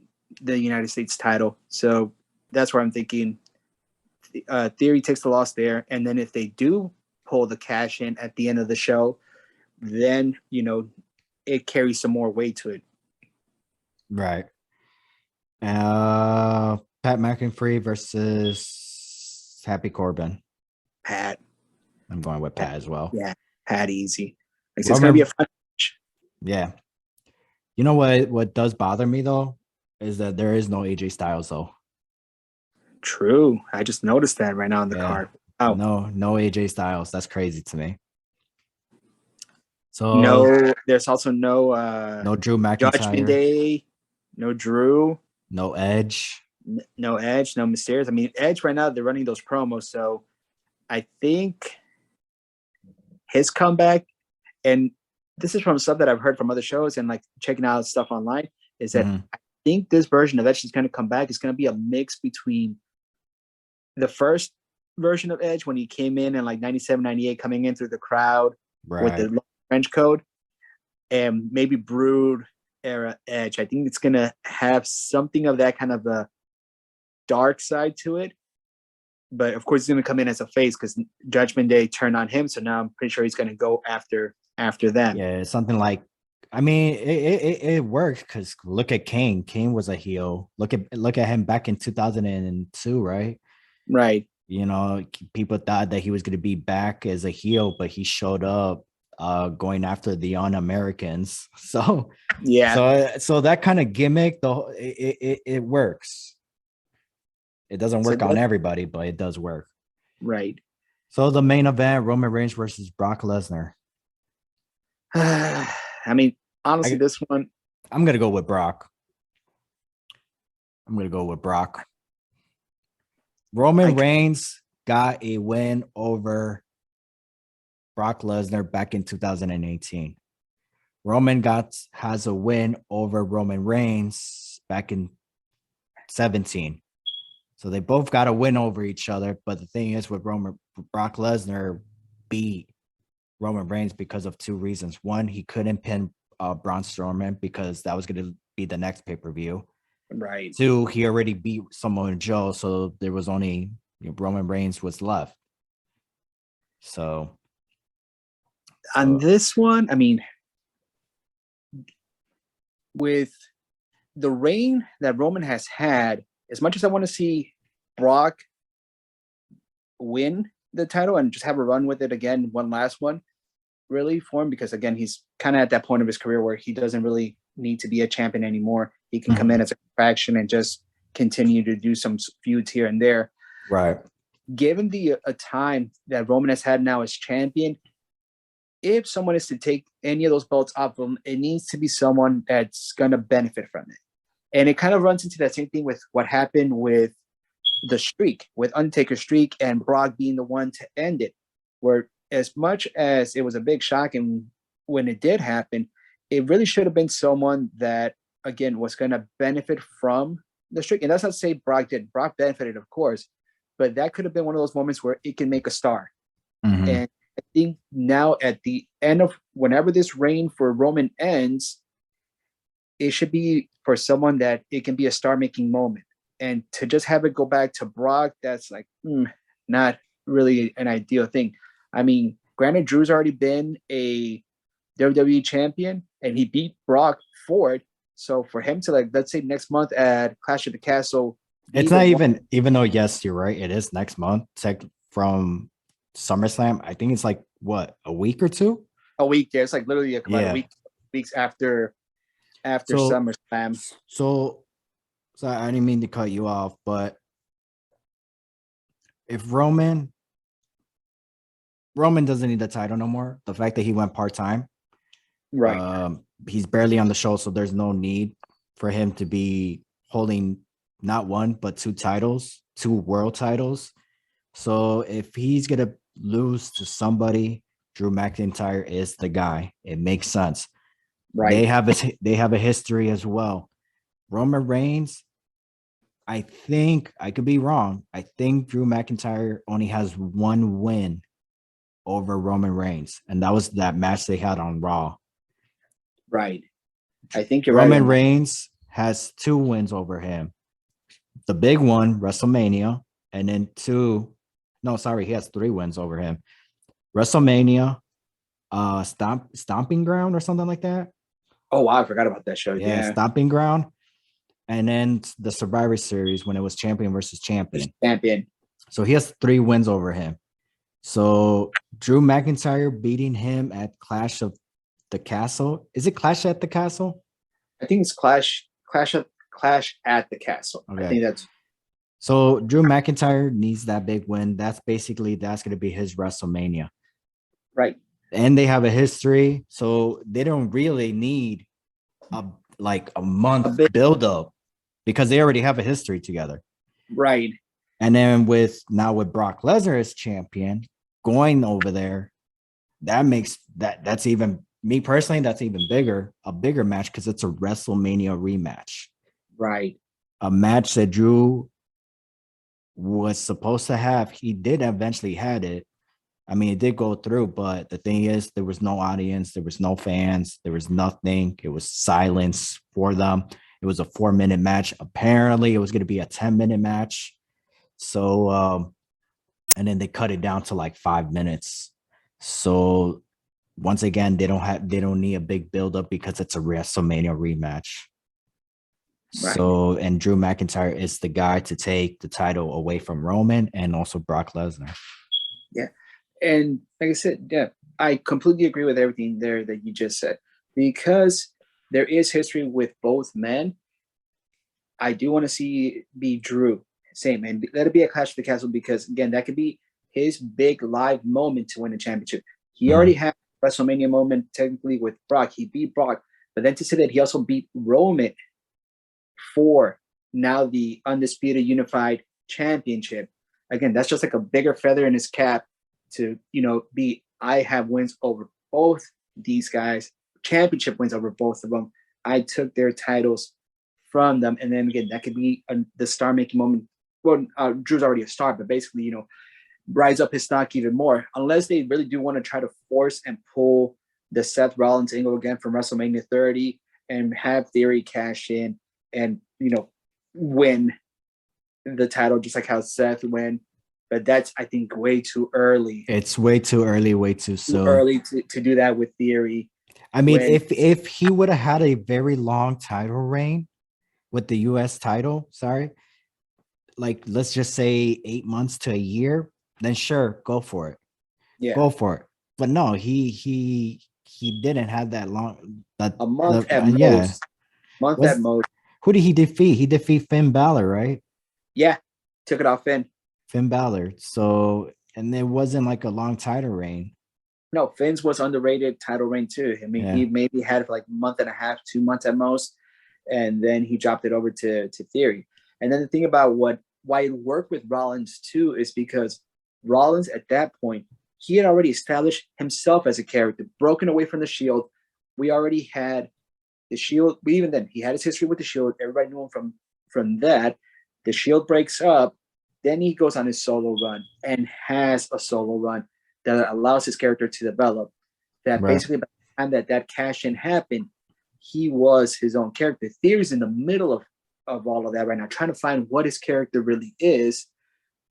United States title. So that's where I'm thinking Theory takes the loss there. And then if they do pull the cash in at the end of the show, then, it carries some more weight to it. Right. Pat McAfee versus Happy Corbin. Pat. I'm going with Pat as well. Yeah, Pat easy. It's going to be a fun match. Yeah. You know what does bother me, though, is that there is no AJ Styles, though. True. I just noticed that right now on the card. Oh. No AJ Styles. That's crazy to me. So no, there's also no Drew McIntyre. Judgment Day, no Drew, no Edge, no Mysterio. I mean, Edge right now they're running those promos, so I think his comeback, and this is from stuff that I've heard from other shows and like checking out stuff online, is that I think this version of Edge is going to come back. It's going to be a mix between the first version of Edge when he came in like 97, 98, coming in through the crowd with the French code, and maybe Brood era Edge. I think it's going to have something of that kind of a dark side to it. But of course, he's going to come in as a face because Judgment Day turned on him. So now I'm pretty sure he's going to go after them. Yeah, something like, I mean, it worked because look at Kane. Kane was a heel. Look at him back in 2002, right? Right. People thought that he was going to be back as a heel, but he showed up going after the un-Americans. So yeah. So that kind of gimmick, though, it works. It doesn't work on everybody, but it does work. Right. So the main event, Roman Reigns versus Brock Lesnar. I mean, honestly, this one, I'm gonna go with Brock. Roman Reigns got a win over Brock Lesnar back in 2018. Roman has a win over Roman Reigns back in 17. So they both got a win over each other. But the thing is, with Brock Lesnar beat Roman Reigns because of two reasons. One, he couldn't pin Braun Strowman because that was going to be the next pay-per-view. Right. Two, he already beat Samoa Joe, so there was only Roman Reigns was left. So on this one, I mean, with the reign that Roman has had, as much as I want to see Brock win the title and just have a run with it again, one last one, really, for him, because again, he's kind of at that point of his career where he doesn't really need to be a champion anymore. He can come in as a faction and just continue to do some feuds here and there. Right. Given the time that Roman has had now as champion, if someone is to take any of those belts off of him, it needs to be someone that's going to benefit from it. And it kind of runs into that same thing with what happened with the streak, with Undertaker's streak and Brock being the one to end it, where as much as it was a big shock and when it did happen, it really should have been someone that, again, was going to benefit from the streak. And that's not to say Brock did. Brock benefited, of course, but that could have been one of those moments where it can make a star. And I think now at the end of whenever this reign for Roman ends, it should be for someone that it can be a star-making moment. And to just have it go back to Brock, that's like not really an ideal thing. I mean, granted, Drew's already been a WWE champion, and he beat Brock for it. So for him to, like, let's say next month at Clash of the Castle, it's not even though, yes, you're right, it is next month. from SummerSlam. I think it's like what, a week or two? A week. Yeah, it's like literally about Yeah. a weeks after So- SummerSlam. So I didn't mean to cut you off, but if Roman doesn't need the title no more, the fact that he went part-time, Right. He's barely on the show, so there's no need for him to be holding not one but two world titles. So if he's gonna lose to somebody, Drew McIntyre is the guy. It makes sense. Right. They have a history as well. Roman Reigns, I think, I could be wrong, I think Drew McIntyre only has one win over Roman Reigns, and that was that match they had on Raw. Right. I think you're Roman right. Reigns has 2 wins over him. The big one, WrestleMania, and then he has 3 wins over him. WrestleMania, Stomping Ground or something like that. Oh wow, I forgot about that show. Yeah, Yeah. Stomping Ground. And then the Survivor Series when it was champion versus champion. Champion. So he has 3 wins over him. So Drew McIntyre beating him at Clash of the Castle. Is it Clash at the Castle? I think it's Clash at the Castle. Okay. I think that's so Drew McIntyre needs that big win. That's going to be his WrestleMania. right. And they have a history, so they don't really need a month build up because they already have a history together. Right. And then with Brock Lesnar as champion going over there, that makes that's even, me personally, that's even a bigger match because it's a WrestleMania rematch. Right. A match that Drew was supposed to have. He did eventually had it. I mean, it did go through, but the thing is, there was no audience, there was no fans, there was nothing. It was silence for them. It was a 4-minute match. Apparently, it was going to be a 10-minute match. So, and then they cut it down to like 5 minutes. So, once again, they don't need a big buildup because it's a WrestleMania rematch. Right. So, and Drew McIntyre is the guy to take the title away from Roman and also Brock Lesnar. Yeah. And like I said, yeah, I completely agree with everything there that you just said. Because there is history with both men, I do want to see be Drew. Same, and let it be a Clash of the Castle because, again, that could be his big live moment to win the championship. He already had a WrestleMania moment technically with Brock. He beat Brock, but then to say that he also beat Roman for now the Undisputed Unified Championship. Again, that's just like a bigger feather in his cap to, I have wins over both these guys, championship wins over both of them. I took their titles from them. And then again, that could be the star-making moment. Well, Drew's already a star, but basically, rise up his stock even more. Unless they really do want to try to force and pull the Seth Rollins angle again from WrestleMania 30 and have Theory cash in and, win the title just like how Seth win. But that's, I think, way too early. It's way too early, way too soon. Too early to do that with Theory. I mean, if he would have had a very long title reign with the US title, like let's just say 8 months to a year, then sure, go for it. Yeah. Go for it. But no, he didn't have that long. A month at most. Month at most. Who did he defeat? He defeated Finn Balor, right? Yeah, took it off Finn Balor. So, and it wasn't like a long title reign. No, Finn's was underrated title reign too. I mean, he maybe had it for like a month and a half, 2 months at most, and then he dropped it over to Theory. And then the thing about why it worked with Rollins too is because Rollins at that point, he had already established himself as a character, broken away from the Shield. We already had the Shield. Even then, he had his history with the Shield. Everybody knew him from that. The Shield breaks up. Then he goes on his solo run and has a solo run that allows his character to develop. That basically by the time that cash-in happened, he was his own character. Theory's in the middle of all of that right now, trying to find what his character really is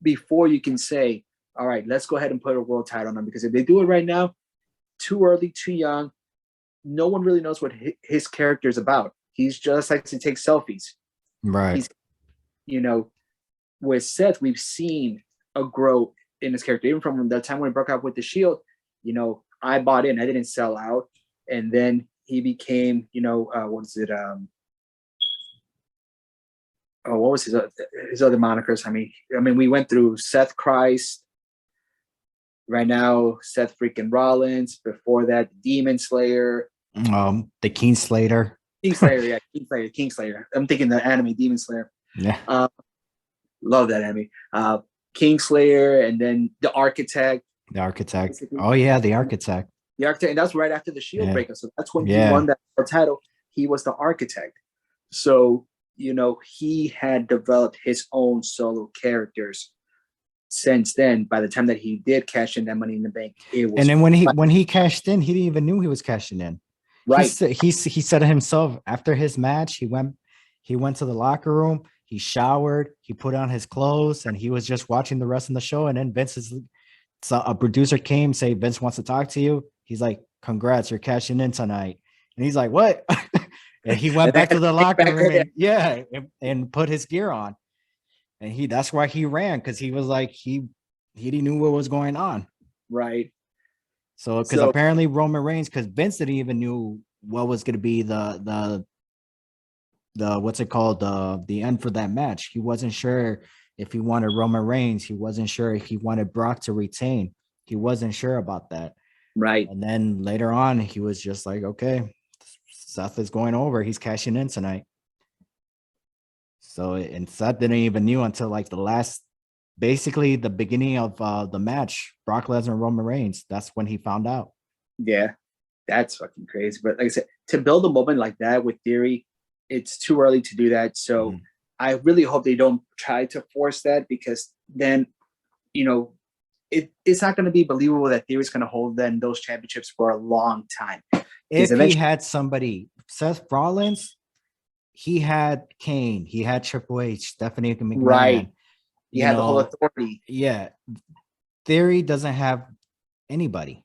before you can say, all right, let's go ahead and put a world title on him. Because if they do it right now, too early, too young, no one really knows what his character is about. He's just likes to take selfies. Right. He's, with Seth, we've seen a growth in his character. Even from the time when he broke out with the Shield, I bought in. I didn't sell out, and then he became, what is it? What was his other monikers? I mean, we went through Seth Christ. Right now, Seth freaking Rollins. Before that, Demon Slayer. The Kingslayer. Kingslayer. I'm thinking the anime Demon Slayer. Yeah. Love that anime. Kingslayer, and then the Architect. The Architect. Basically. Oh yeah, the Architect. The Architect, and that's right after the Shield breakup. So that's when he won that title. He was the Architect. So he had developed his own solo characters. Since then, by the time that he did cash in that Money in the Bank, it was. And then when he cashed in, he didn't even knew he was cashing in. Right. He said it himself after his match. He went to the locker room. He showered. He put on his clothes, and he was just watching the rest of the show. And then a producer came, say Vince wants to talk to you. He's like, "Congrats, you're cashing in tonight." And he's like, "What?" And he went back to the locker room and put his gear on. And that's why he ran, because he was like he knew what was going on. Right. So because apparently Roman Reigns, because Vince didn't even knew what was going to be the what's it called, the end for that match. He wasn't sure if he wanted Roman Reigns. He wasn't sure if he wanted Brock to retain. He wasn't sure about that. Right. And then later on, he was just like, okay, Seth is going over. He's cashing in tonight. So, and Seth didn't even knew until like basically the beginning of the match, Brock Lesnar and Roman Reigns. That's when he found out. Yeah, that's fucking crazy. But like I said, to build a moment like that with Theory, it's too early to do that. So I really hope they don't try to force that, because then, it's not going to be believable that Theory's going to hold then those championships for a long time. If he had somebody, Seth Rollins, he had Kane, he had Triple H, Stephanie McMahon. Right. He had the whole authority. Yeah. Theory doesn't have anybody.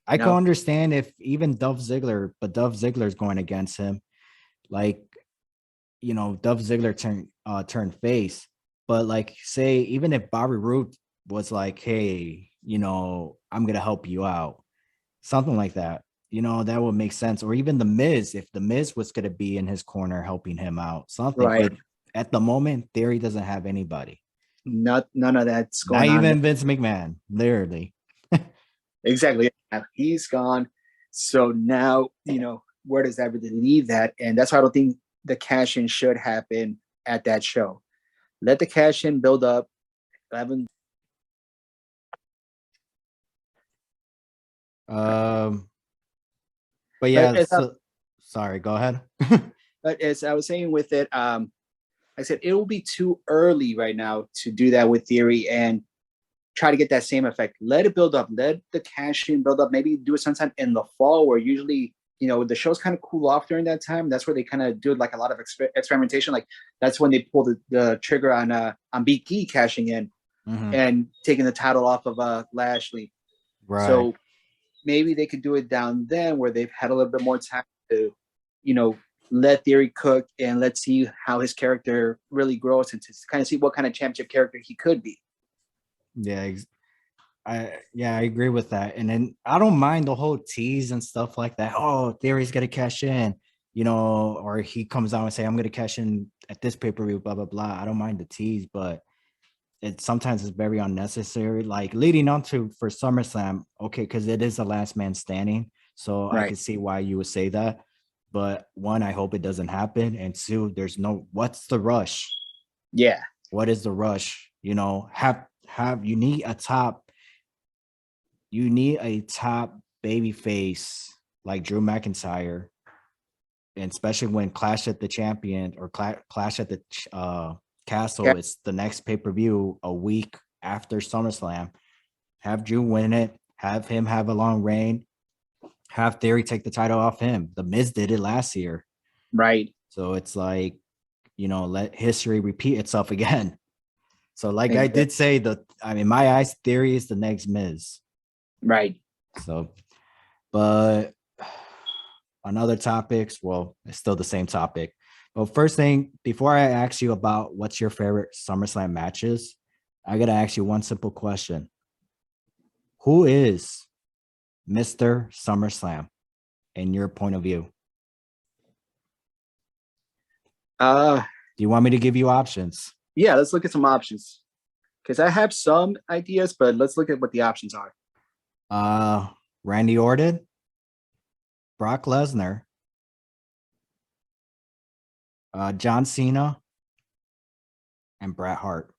I can understand if even Dolph Ziggler, but Dolph Ziggler's going against him. Like, Dolph Ziggler turned face. But like, say, even if Bobby Roode was like, hey, I'm going to help you out. Something like that. That would make sense. Or even The Miz, if The Miz was going to be in his corner helping him out. Something. Right. But at the moment, Theory doesn't have anybody. None of that's going on. Not even Vince McMahon, literally. Exactly. He's gone. So now, where does that really leave that? And that's why I don't think the cash-in should happen at that show. Let the cash-in build up. But yeah, sorry, go ahead. But as I was saying with it, I said it will be too early right now to do that with Theory and try to get that same effect. Let it build up. Let the cash-in build up. Maybe do it sometime in the fall, where usually, the shows kind of cool off during that time. That's where they kind of do like a lot of experimentation. Like that's when they pull the trigger on Big E cashing in and taking the title off of Lashley. Right. So maybe they could do it down then, where they've had a little bit more time to, let Theory cook, and let's see how his character really grows, and to kind of see what kind of championship character he could be. Yeah, I agree with that. And then I don't mind the whole tease and stuff like that. Oh, Theory's gonna cash in, or he comes out and say, I'm gonna cash in at this pay-per-view, blah blah blah. I don't mind the tease, but sometimes it's very unnecessary. Like leading on for SummerSlam, okay, because it is the last man standing, so right. I can see why you would say that. But one, I hope it doesn't happen, and two, what's the rush? Yeah, what is the rush? You need a top baby face like Drew McIntyre, and especially when Clash at the Champion or Clash at the Castle is the next pay-per-view a week after SummerSlam. Have Drew win it, have him have a long reign, have Theory take the title off him. The Miz did it last year. Right. So it's like, let history repeat itself again. So like I did say, in my eyes, Theory is the next Miz. Right. So, but on other topics, well, it's still the same topic. But first thing, before I ask you about what's your favorite SummerSlam matches, I got to ask you one simple question. Who is Mr. SummerSlam in your point of view? Uh, Do you want me to give you options? yeah, let's look at some options because I have some ideas, but let's look at what the options are. Randy Orton, Brock Lesnar, John Cena, and Bret Hart.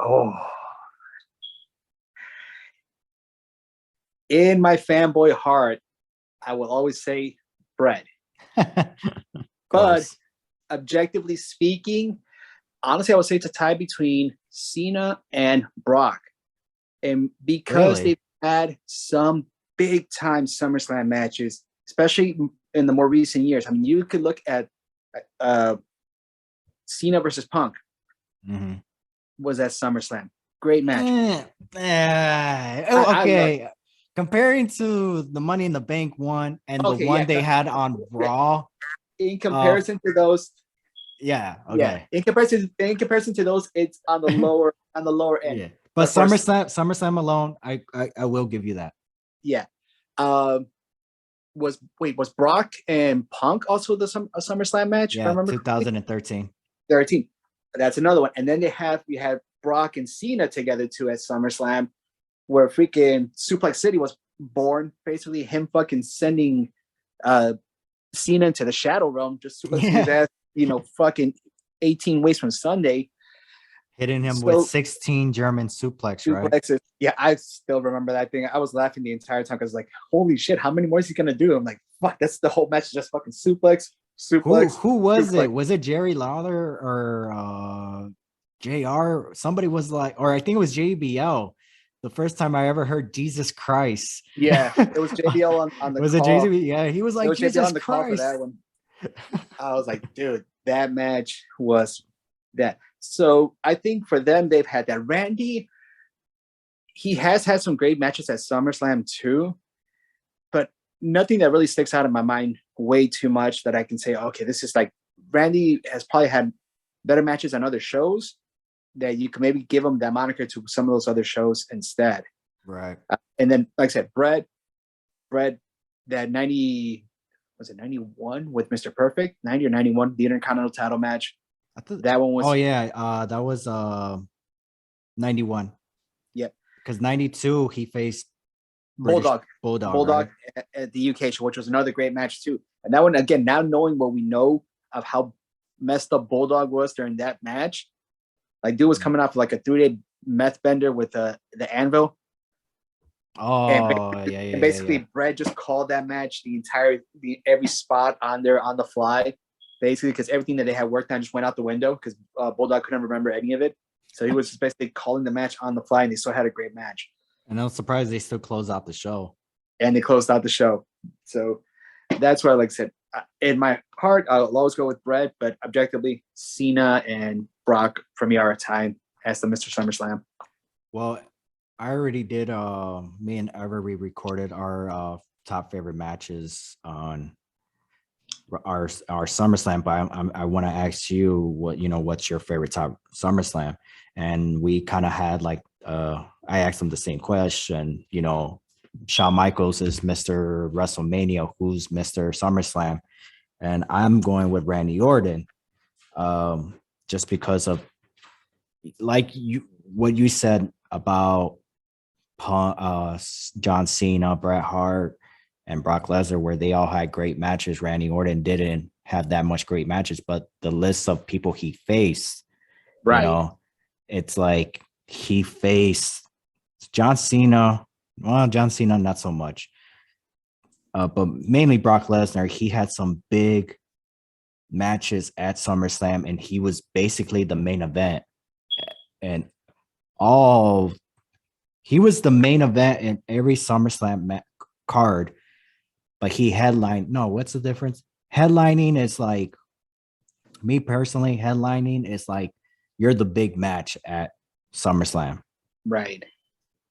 Oh, in my fanboy heart, I will always say Bret. But objectively speaking, honestly, I would say it's a tie between Cena and Brock. And because Really? they've had some big time SummerSlam matches, especially in the more recent years. I mean, you could look at Cena versus Punk was at SummerSlam. Great match. Okay. Comparing to the Money in the Bank one and the one they had on Raw. In comparison to those, yeah, okay. In comparison to those, it's on the lower end. Yeah. But SummerSlam alone, I will give you that. Yeah. Was Brock and Punk also a SummerSlam match? Yeah, 2013. 13. That's another one. And then we had Brock and Cena together too at SummerSlam, where freaking Suplex City was born. Basically, him fucking sending Cena into the Shadow Realm, just his ass, fucking 18 ways from Sunday. Hitting him with 16 German suplexes, right? Yeah, I still remember that thing. I was laughing the entire time because like, holy shit, how many more is he gonna do? I'm like, fuck, that's the whole match, just fucking suplex. Who was it? Was it Jerry Lawler or JR? Somebody was like, or I think it was JBL. The first time I ever heard Jesus Christ. Yeah, it was JBL on the was call. Was it JBL? Yeah, he was like, Jesus on the Christ. Call for that one. I was like, dude, that match was that. So I think for them, they've had that. Randy, he has had some great matches at SummerSlam too, but nothing that really sticks out in my mind way too much that I can say, okay, this is like, Randy has probably had better matches on other shows that you can maybe give him that moniker to some of those other shows instead. Right. And then, like I said, Bret, that 90, was it 91 with Mr. Perfect? 90 or 91, the Intercontinental title match. I thought that one was. Oh, yeah. That was 91. Yeah. Because 92, he faced Bulldog right? at the UK show, which was another great match too. And that one, again, now knowing what we know of how messed up Bulldog was during that match, like dude was coming off like a 3-day meth bender with the anvil. Oh, and basically Bret just called that match every spot on there on the fly, basically because everything that they had worked on just went out the window because Bulldog couldn't remember any of it. So he was just basically calling the match on the fly, and they still had a great match. And I was surprised they still closed out the show. And they closed out the show. So that's why, like I said, in my heart, I'll always go with Bret, but objectively, Cena and Brock for me are a tie as the Mr. SummerSlam. Well, I already did. Me and Avery recorded our top favorite matches on our SummerSlam, but I want to ask you what's your favorite top SummerSlam, and we kind of had like I asked him the same question. Shawn Michaels is Mr. WrestleMania, who's Mr. SummerSlam, and I'm going with Randy Orton, just because of like what you said about John Cena, Bret Hart, and Brock Lesnar, where they all had great matches. Randy Orton didn't have that much great matches, but the list of people he faced, right? It's like he faced John Cena. Well, John Cena, not so much. But mainly Brock Lesnar. He had some big matches at SummerSlam, and he was basically the main event. And he was the main event in every SummerSlam card, but he headlined. No, what's the difference? Headlining is like, me personally, headlining is like you're the big match at SummerSlam. Right.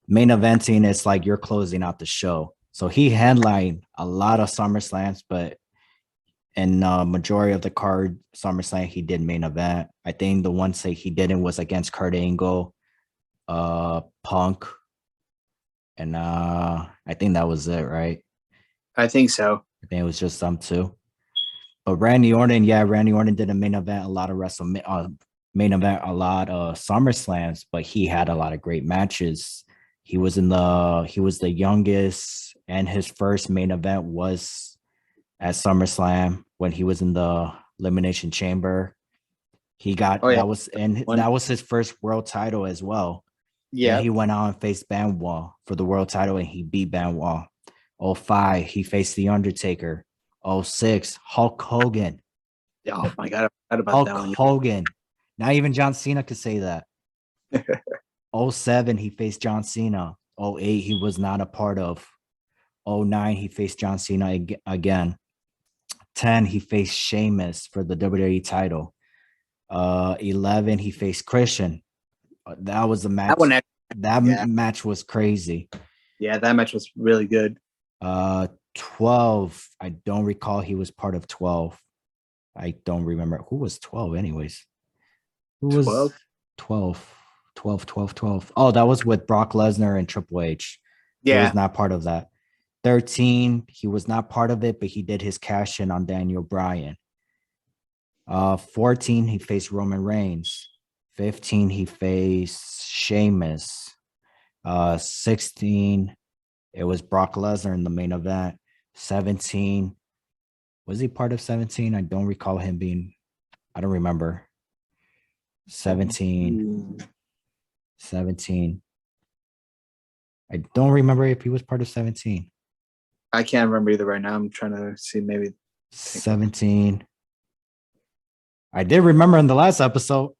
Main eventing is like you're closing out the show. So he headlined a lot of SummerSlams, but in majority of the card SummerSlam, he did main event. I think the one say he didn't was against Kurt Angle, Punk, And I think that was it, right? I think so. I think it was just them two. But Randy Orton did a main event, a lot of main event, a lot of SummerSlams, but he had a lot of great matches. He was the youngest, and his first main event was at SummerSlam when he was in the Elimination Chamber. He got that was his first world title as well. Yeah. Then he went on and faced Benoit for the world title, and he beat Benoit. 05, he faced The Undertaker. 06, Hulk Hogan. Oh my God, I forgot about Hulk that one. Hogan. Not even John Cena could say that. 07, he faced John Cena. 08, he was not a part of. 09, he faced John Cena again. 10, he faced Sheamus for the WWE title. 11, he faced Christian. That was the match. Match was crazy. Yeah, that match was really good. 12, I don't recall he was part of 12. I don't remember who was 12 anyways. Who was 12? 12. Oh, that was with Brock Lesnar and Triple H. Yeah. He was not part of that. 13, he was not part of it, but he did his cash in on Daniel Bryan. 14, he faced Roman Reigns. 15, he faced Sheamus. 16, it was Brock Lesnar in the main event. 17, was he part of 17? I don't recall him being, I don't remember. 17. I don't remember if he was part of 17. I can't remember either right now. I'm trying to see maybe 17. I did remember in the last episode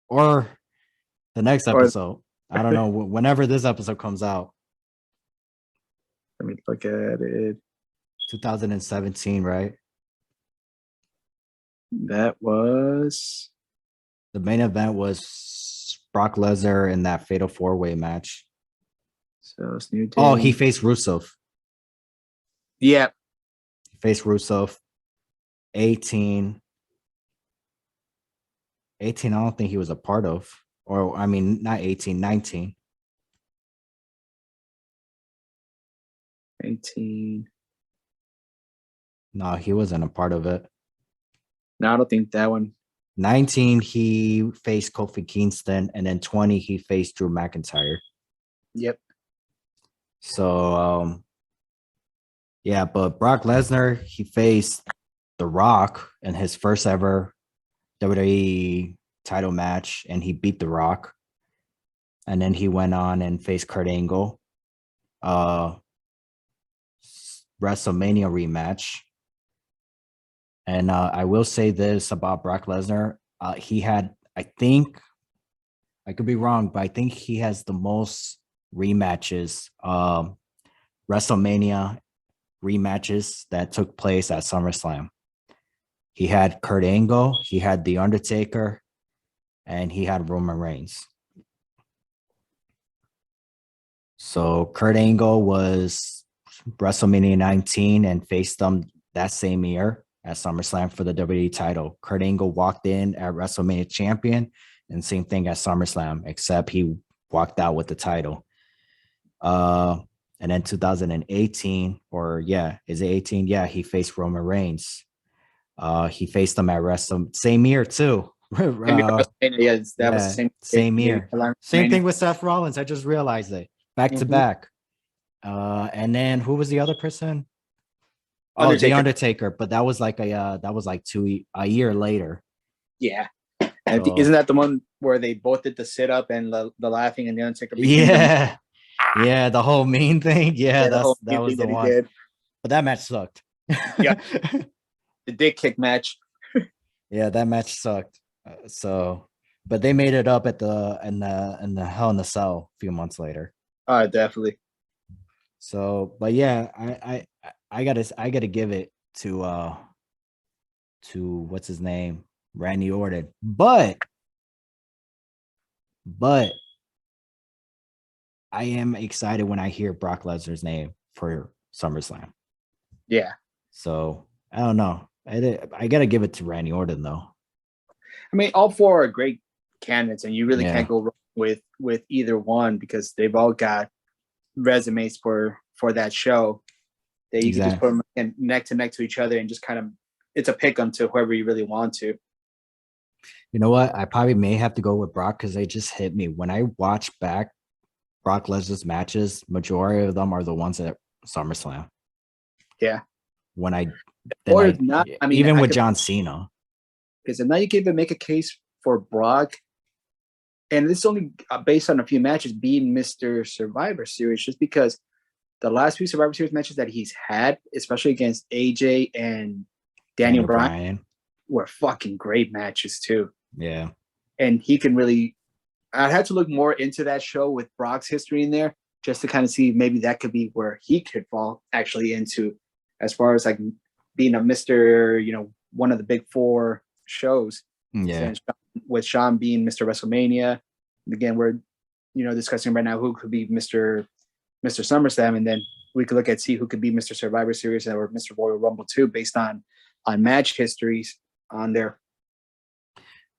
or the next episode. I don't know. Whenever this episode comes out. Let me look at it. 2017, right? That was the main event was Brock Lesnar in that Fatal 4-Way match. So it's New Day. Oh, he faced Rusev. Yeah. He faced Rusev. 18. I don't think he was a part of. Or, I mean, not 18, 19. 18. No, he wasn't a part of it. No, I don't think that one. 19, he faced Kofi Kingston, and then 20, he faced Drew McIntyre. Yep. So, yeah, but Brock Lesnar, he faced The Rock in his first ever WWE title match, and he beat The Rock. And then he went on and faced Kurt Angle. WrestleMania rematch. And I will say this about Brock Lesnar. He had, I think, I could be wrong, but I think he has the most rematches, WrestleMania rematches that took place at SummerSlam. He had Kurt Angle, he had The Undertaker, and he had Roman Reigns. So Kurt Angle was WrestleMania 19 and faced them that same year at SummerSlam for the WWE title. Kurt Angle walked in at WrestleMania champion, and same thing at SummerSlam, except he walked out with the title. And then 2018, or yeah, is it 18? Yeah, he faced Roman Reigns. He faced him at WrestleMania same year too. Was the same year. Same thing with Seth Rollins. I just realized it. Back to back. And then who was the other person? Undertaker. Oh, The Undertaker, but that was like a year later. Yeah. So, isn't that the one where they both did the sit up and the laughing and The Undertaker? Yeah. Yeah, the whole mean thing. Yeah, that was the one. Did. But that match sucked. Yeah. The dick kick match. Yeah, that match sucked. But they made it up at the Hell in the Cell a few months later. Definitely. So, but yeah, I gotta give it to what's his name, Randy Orton. But I am excited when I hear Brock Lesnar's name for SummerSlam. Yeah. So I don't know. I gotta give it to Randy Orton though. I mean, all four are great candidates, and you really can't go wrong with either one because they've all got resumes for that show that you can just Exactly. put them in neck to neck to each other and just kind of it's a pick 'em to whoever you really want to. You know what? I probably may have to go with Brock because they just hit me. When I watch back Brock Lesnar's matches, majority of them are the ones at SummerSlam. Yeah. When I Or not, I mean, even I with could, John Cena. because now you can even make a case for Brock, and this is only based on a few matches being Mr. Survivor Series, just because the last few Survivor Series matches that he's had, especially against AJ and Daniel Bryan, were fucking great matches too. Yeah. And he can really, I had to look more into that show with Brock's history in there just to kind of see maybe that could be where he could fall actually into as far as like being a Mr., one of the big four shows. Yeah. With Sean being Mr. WrestleMania. Again, we're, discussing right now who could be Mr. SummerSlam, and then we could look at see who could be Mr. Survivor Series or Mr. Royal Rumble too, based on match histories on there.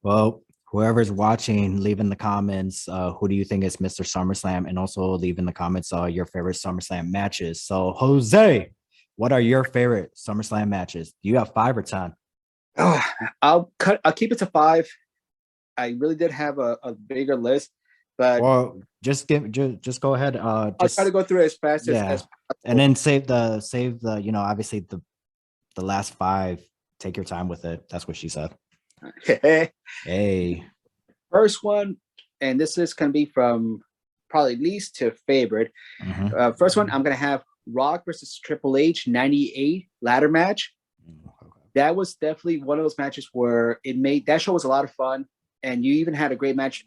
Well, whoever's watching, leave in the comments who do you think is Mr. SummerSlam, and also leave in the comments your favorite SummerSlam matches. So, Jose, what are your favorite SummerSlam matches? Do you have 5 or 10? Oh, I'll keep it to 5. I really did have a bigger list, but well, just go ahead. I'll try to go through it as fast as possible. And then save the obviously the last 5. Take your time with it. That's what she said. Hey. First one, and this is going to be from probably least to favorite. Mm-hmm. First one, I'm going to have Rock versus Triple H 98 ladder match. Okay. That was definitely one of those matches where that show was a lot of fun. And you even had a great match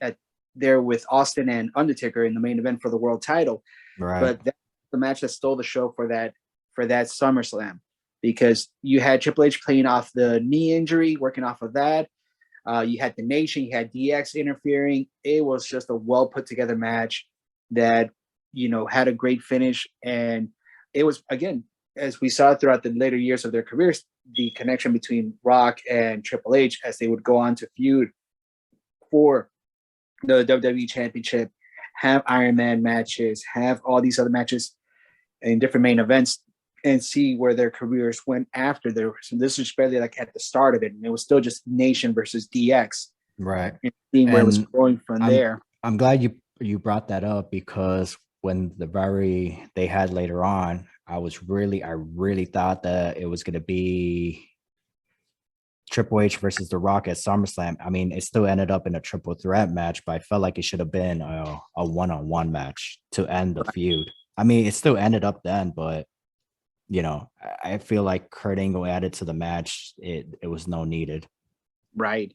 there with Austin and Undertaker in the main event for the world title. Right. But that's the match that stole the show for that SummerSlam, because you had Triple H playing off the knee injury, working off of that. You had the Nation, you had DX interfering. It was just a well put together match that, had a great finish. And it was, again, as we saw throughout the later years of their careers, the connection between Rock and Triple H as they would go on to feud for the WWE Championship, have Iron Man matches, have all these other matches in different main events, and see where their careers went after there. So this was barely like at the start of it, and it was still just Nation versus DX, right? And seeing where it was going from there. I'm glad you brought that up, because when they had later on, I really thought that it was going to be Triple H versus The Rock at SummerSlam. I mean, it still ended up in a triple threat match, but I felt like it should have been a one-on-one match to end the feud. I mean, it still ended up then, but I feel like Kurt Angle added to the match. It was no needed. Right.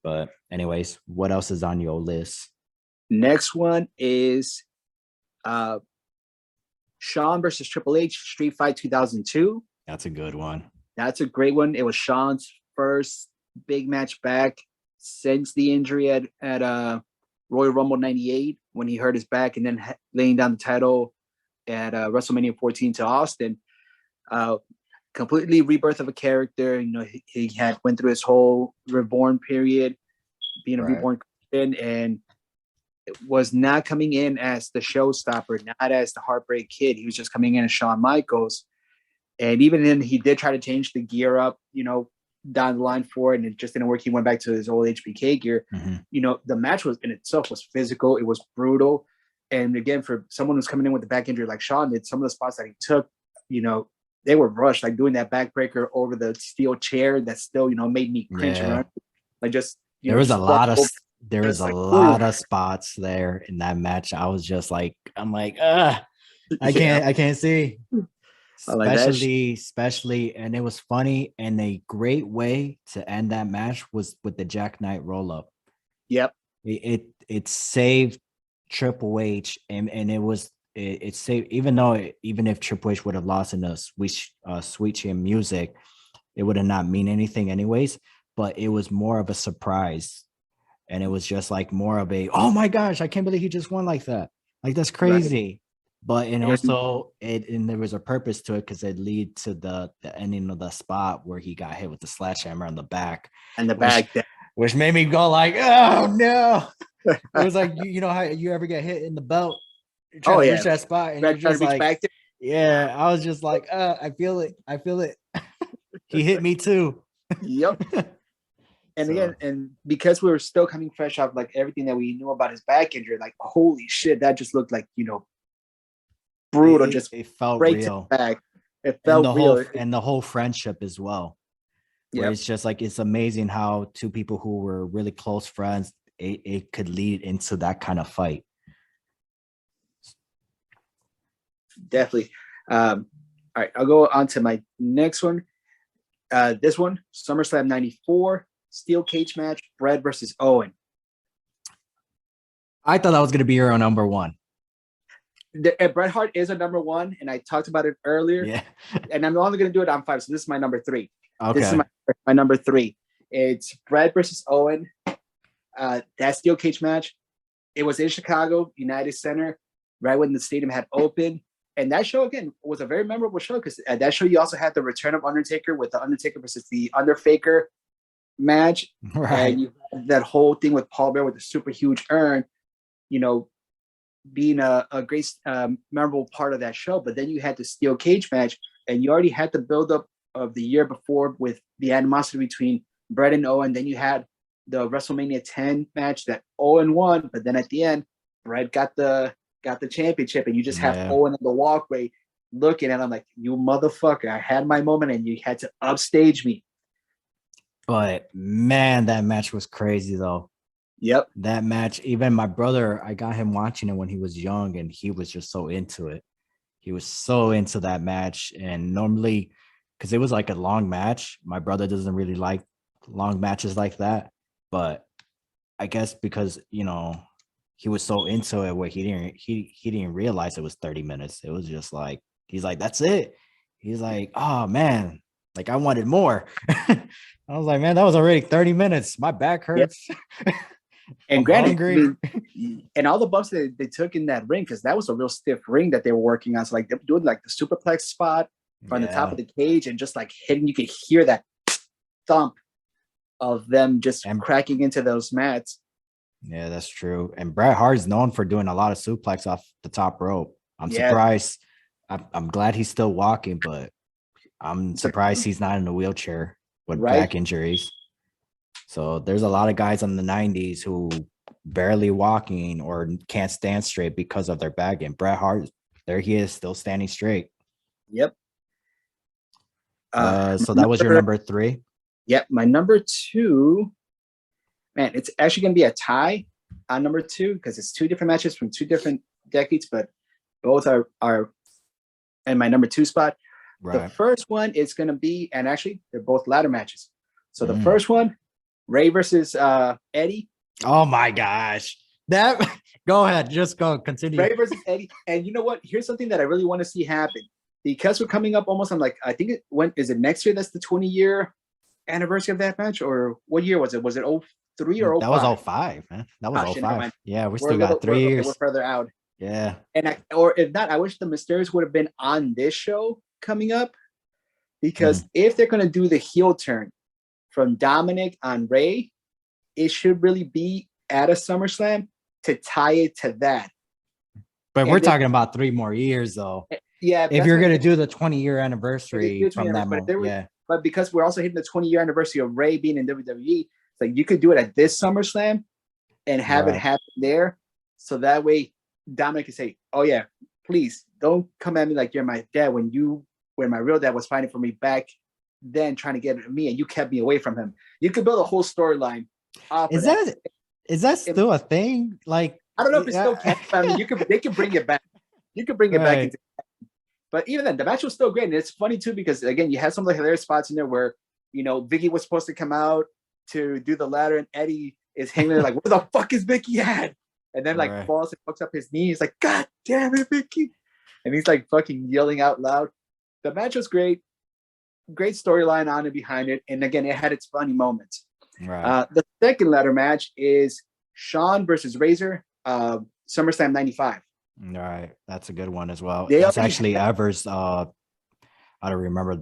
But anyways, what else is on your list? Next one is Shawn versus Triple H Street Fight 2002. That's a good one. That's a great one. It was Shawn's first big match back since the injury at Royal Rumble 98 when he hurt his back, and then laying down the title at WrestleMania 14 to Austin. Completely rebirth of a character. He had went through his whole reborn period, being a reborn Christian, and was not coming in as the showstopper, not as the Heartbreak Kid. He was just coming in as Shawn Michaels. And even then, he did try to change the gear up, down the line for it, and it just didn't work. He went back to his old HBK gear. Mm-hmm. The match was in itself was physical. It was brutal. And again, for someone who's coming in with the back injury like Shawn did, some of the spots that he took, they were rushed, like doing that backbreaker over the steel chair that still, made me cringe around. Like just, there was a lot of spots there in that match. I was just like, I can't see. Especially, and it was funny, and a great way to end that match was with the Jack Knight roll up. Yep. It saved Triple H, and it saved, even if Triple H would have lost in the Sweet Chin Music, it would have not mean anything anyways, but it was more of a surprise, and it was just like more of a, oh my gosh, I can't believe he just won like that. Like, that's crazy. Right. But also there was a purpose to it, because it lead to the ending of the spot where he got hit with the sledgehammer on the back. And the back, which made me go like, oh no. It was like, you know how you ever get hit in the belt trying to reach that spot, and Brad you're just trying to reach like, back there. yeah, I was just like, I feel it. I feel it. He hit me too. Yep. And So, again, and because we were still coming fresh off like everything that we knew about his back injury, like holy shit, that just looked like, you know, brutal, just it felt right to real. the back. It And felt real. the whole friendship as well. Where Yep. it's just like, it's amazing how two people who were really close friends, it could lead into that kind of fight. Definitely. All right, I'll go on to my next one. This one, SummerSlam 94, steel cage match, Bret versus Owen. I thought that was going to be your number one. Bret Hart is a number one, and I talked about it earlier. Yeah. And I'm only going to do it on 5, so this is my number 3. Okay. This is my number 3. It's Bret versus Owen. That steel cage match. It was in Chicago, United Center, right when the stadium had opened. And that show, again, was a very memorable show because at that show, you also had the return of Undertaker with the Undertaker versus the Underfaker match. Right. And you had that whole thing with Paul Bear with the super huge urn, you know, being a great, memorable part of that show. But then you had the steel cage match, and you already had the buildup of the year before with the animosity between Bret and Owen. Then you had the WrestleMania 10 match that Owen won, but then at the end, Bret got the championship, and you just have Owen on the walkway looking at him like, you motherfucker, I had my moment and you had to upstage me. But man, that match was crazy though. Yep. That match, even my brother, I got him watching it when he was young, and he was just so into it. He was so into that match. And normally, because it was like a long match, my brother doesn't really like long matches like that. But I guess because, you know, he was so into it where he didn't realize it was 30 minutes. It was just like, he's like, that's it. He's like, oh man, like I wanted more. I was like, man, that was already 30 minutes. My back hurts. Yep. And granted, I mean, and all the bumps that they took in that ring, because that was a real stiff ring that they were working on. So like they were doing like the superplex spot from the top of the cage and just like hitting, you could hear that thump of them just cracking into those mats. Yeah, that's true. And Bret Hart's known for doing a lot of suplex off the top rope. I'm surprised. I'm glad he's still walking, but I'm surprised he's not in a wheelchair with back injuries. So there's a lot of guys in the 90s who barely walking or can't stand straight because of their back. And Bret Hart, there he is, still standing straight. Yep. So that was your number 3? Yep. My number 2, man, it's actually going to be a tie on number 2 because it's 2 different matches from 2 different decades, but both are in my number 2 spot. Right. The first one is going to be, and actually they're both ladder matches. So the first one, Ray versus Eddie. Oh my gosh. Go ahead. Just go. Continue. Ray versus Eddie. And you know what? Here's something that I really want to see happen. Because we're coming up almost on like, I think is it next year? That's the 20-year anniversary of that match? Or what year was it? Was it 03 or 05? That was 05, man. That was 05. Yeah, we still got 3 years. We're further out. Yeah. And or if not, I wish the Mysterios would have been on this show coming up. Because if they're going to do the heel turn from Dominic on Ray, it should really be at a SummerSlam to tie it to that. But we're talking about 3 more years, though. Yeah. If you're going to do the 20-year anniversary from that moment, But because we're also hitting the 20-year anniversary of Ray being in WWE, it's like you could do it at this SummerSlam and have it happen there. So that way Dominic can say, oh yeah, please don't come at me like you're my dad when my real dad was fighting for me back then trying to get at me and you kept me away from him. You could build a whole storyline. Is that still a thing? Like, I don't know if it's still I mean, they can bring it back. You could bring it back into, but even then the match was still great. And it's funny too, because again, you had some of the hilarious spots in there where, you know, Vicky was supposed to come out to do the ladder and Eddie is hanging there like, where the fuck is Vicky at? And then like falls and fucks up his knee. He's like, God damn it, Vicky. And he's like fucking yelling out loud. The match was great. Great storyline on and behind it. And again, it had its funny moments. Right. The second ladder match is Shawn versus Razer, SummerSlam 95. All right. That's a good one as well. That's actually Evers. I don't remember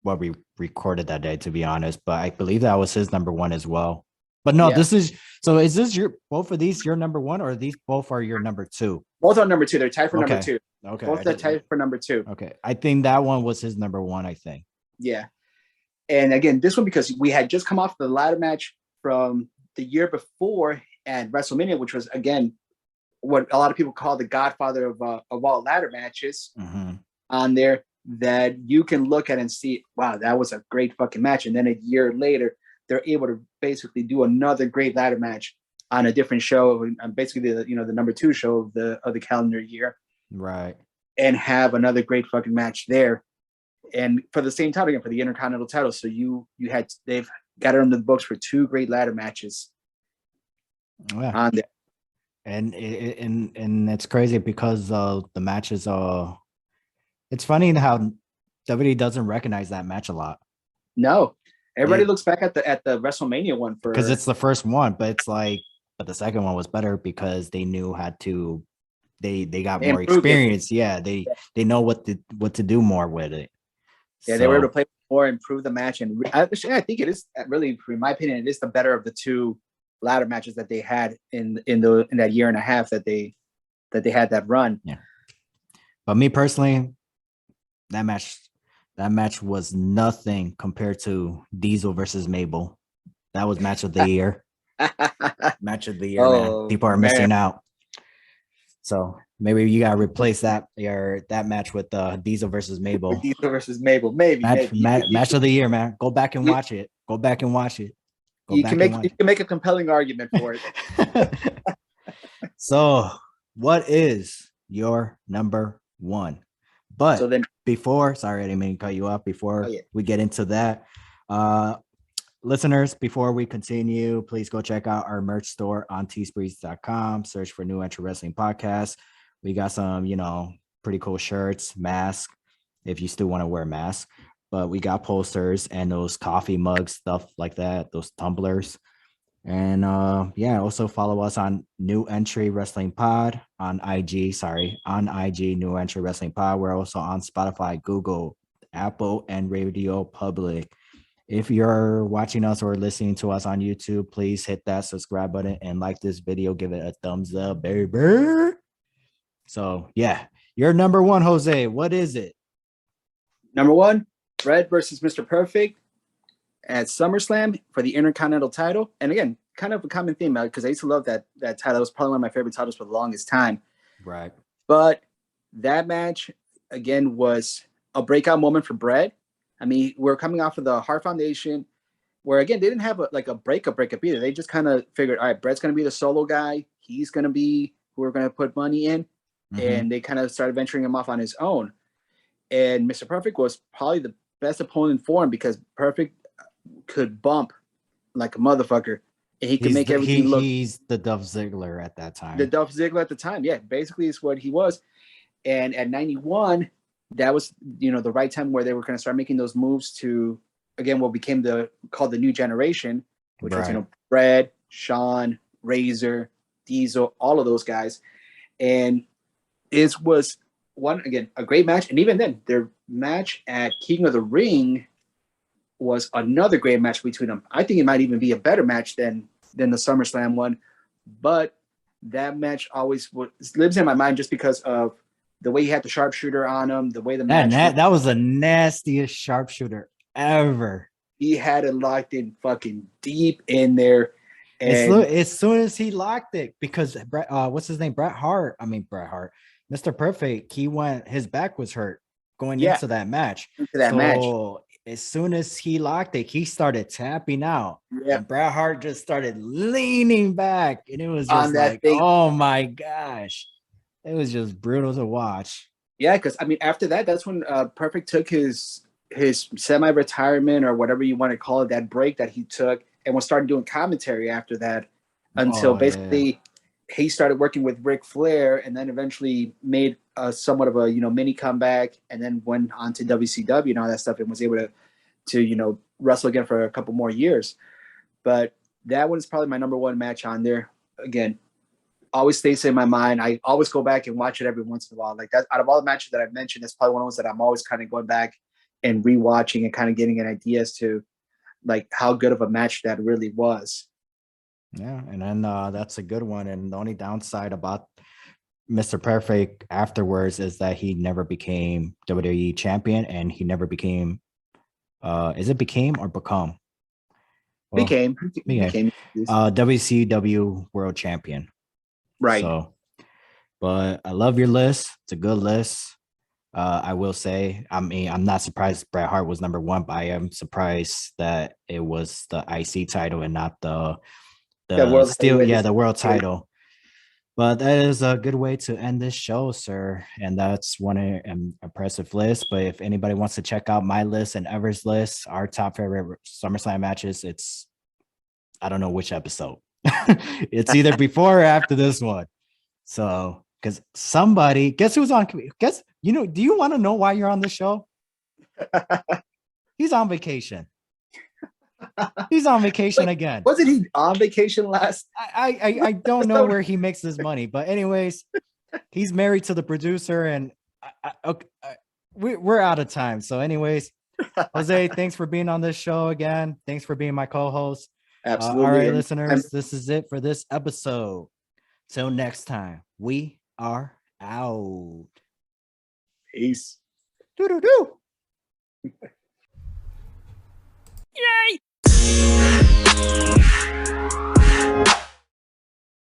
what we recorded that day, to be honest, but I believe that was his number 1 as well. But no, Yeah. this is so. Is this your both of these your number one, or these both are your number two? Both are number two. They're tied for number Okay. two. Okay. Both are tied for number two. Okay. I think that one was his number one, I think. Yeah. And again, this one because we had just come off the ladder match from the year before at WrestleMania, which was again what a lot of people call the godfather of all ladder matches on there, that you can look at and see, wow, that was a great fucking match. And then a year later, they're able to basically do another great ladder match on a different show, basically the number two show of the calendar year, right? And have another great fucking match there, and for the same title again, for the Intercontinental title. So they've got it on the books for two great ladder matches on there. And it's crazy because the matches it's funny how WWE doesn't recognize that match a lot. No, everybody looks back at the WrestleMania one because it's the first one, but it's like, but the second one was better because they knew how to, they got more experience. Yeah, they know what to do more with it. Yeah, they were able to play more, improve the match, and I think it is really, in my opinion, it is the better of the two ladder matches that they had in that year and a half that they had that run. Yeah, but me personally, that match was nothing compared to Diesel versus Mabel. That was match of the year. Match of the year, man. People are missing out. So maybe you gotta replace that match with Diesel versus Mabel. Diesel versus Mabel, maybe match of the year, man. Go back and watch it. Go back and watch it. You can make a compelling argument for it. So, what is your number one? But so then, sorry, I didn't mean to cut you off. Before we get into that, listeners, before we continue, please go check out our merch store on teespreeze.com. Search for New Entry Wrestling Podcast. We got some, pretty cool shirts, masks, if you still want to wear masks. But we got posters and those coffee mugs, stuff like that, those tumblers. And also follow us on New Entry Wrestling Pod on IG. On IG, New Entry Wrestling Pod. We're also on Spotify, Google, Apple, and Radio Public. If you're watching us or listening to us on YouTube, please hit that subscribe button and like this video. Give it a thumbs up, baby. So, yeah, your number one, Jose. What is it? Number one, Red versus Mr. Perfect at SummerSlam for the Intercontinental title. And again, kind of a common theme because I used to love that title. It was probably one of my favorite titles for the longest time. Right. But that match, again, was a breakout moment for Bret. I mean, we're coming off of the Hart Foundation, where, again, they didn't have a breakup either. They just kind of figured, all right, Bret's going to be the solo guy. He's going to be who we're going to put money in. And they kind of started venturing him off on his own. And Mr. Perfect was probably the best opponent for him because Perfect could bump like a motherfucker. And he could make everything look. He's the Dolph Ziggler at that time. The Dolph Ziggler at the time. Yeah, basically is what he was. And at 91, that was, the right time where they were going to start making those moves to, again, what became called the new generation, which was, Bret, Shawn, Razer, Diesel, all of those guys. And it was a great match. And even then, their match at King of the Ring was another great match between them. I think it might even be a better match than the SummerSlam one. But that match always lives in my mind just because of the way he had the sharpshooter on him, the way the match. That was the nastiest sharpshooter ever. He had it locked in fucking deep in there. And as soon as he locked it, because what's his name? Bret Hart. Mr. Perfect, his back was hurt going into that match. As soon as he locked it, he started tapping out. Yeah. And Bret Hart just started leaning back. And it was just like, oh my gosh. It was just brutal to watch. Yeah, because after that, that's when Perfect took his semi-retirement or whatever you want to call it, that break that he took, and was starting doing commentary after that until he started working with Ric Flair, and then eventually made somewhat of a mini comeback, and then went on to WCW and all that stuff, and was able to wrestle again for a couple more years. But that one is probably my number one match on there. Again, always stays in my mind. I always go back and watch it every once in a while. Like that, out of all the matches that I've mentioned, that's probably one of those that I'm always kind of going back and rewatching and kind of getting an idea as to like how good of a match that really was. Yeah, and then that's a good one. And the only downside about Mr. Perfect afterwards is that he never became WWE champion, and he never became is it became or become? Well, Became WCW World Champion. right. So, but I love your list. It's a good list. I will say, I mean, I'm not surprised Bret Hart was number one, but I am surprised that it was the IC title and not the World still, Heavyweight yeah, is- the world title. But that is a good way to end this show, sir. And that's one impressive list. But if anybody wants to check out my list and Ever's list, our top favorite SummerSlam matches, it's I don't know which episode. It's either before or after this one. So, because somebody, guess who's on? Guess do you want to know why you're on the show? He's on vacation. He's on vacation again. Wasn't he on vacation last? I don't know where he makes his money, but anyways, he's married to the producer, and we're out of time. So, anyways, Jose, thanks for being on this show again. Thanks for being my co-host. Absolutely. All right, listeners, this is it for this episode. Till next time, we are out. Peace. Doo-doo-doo.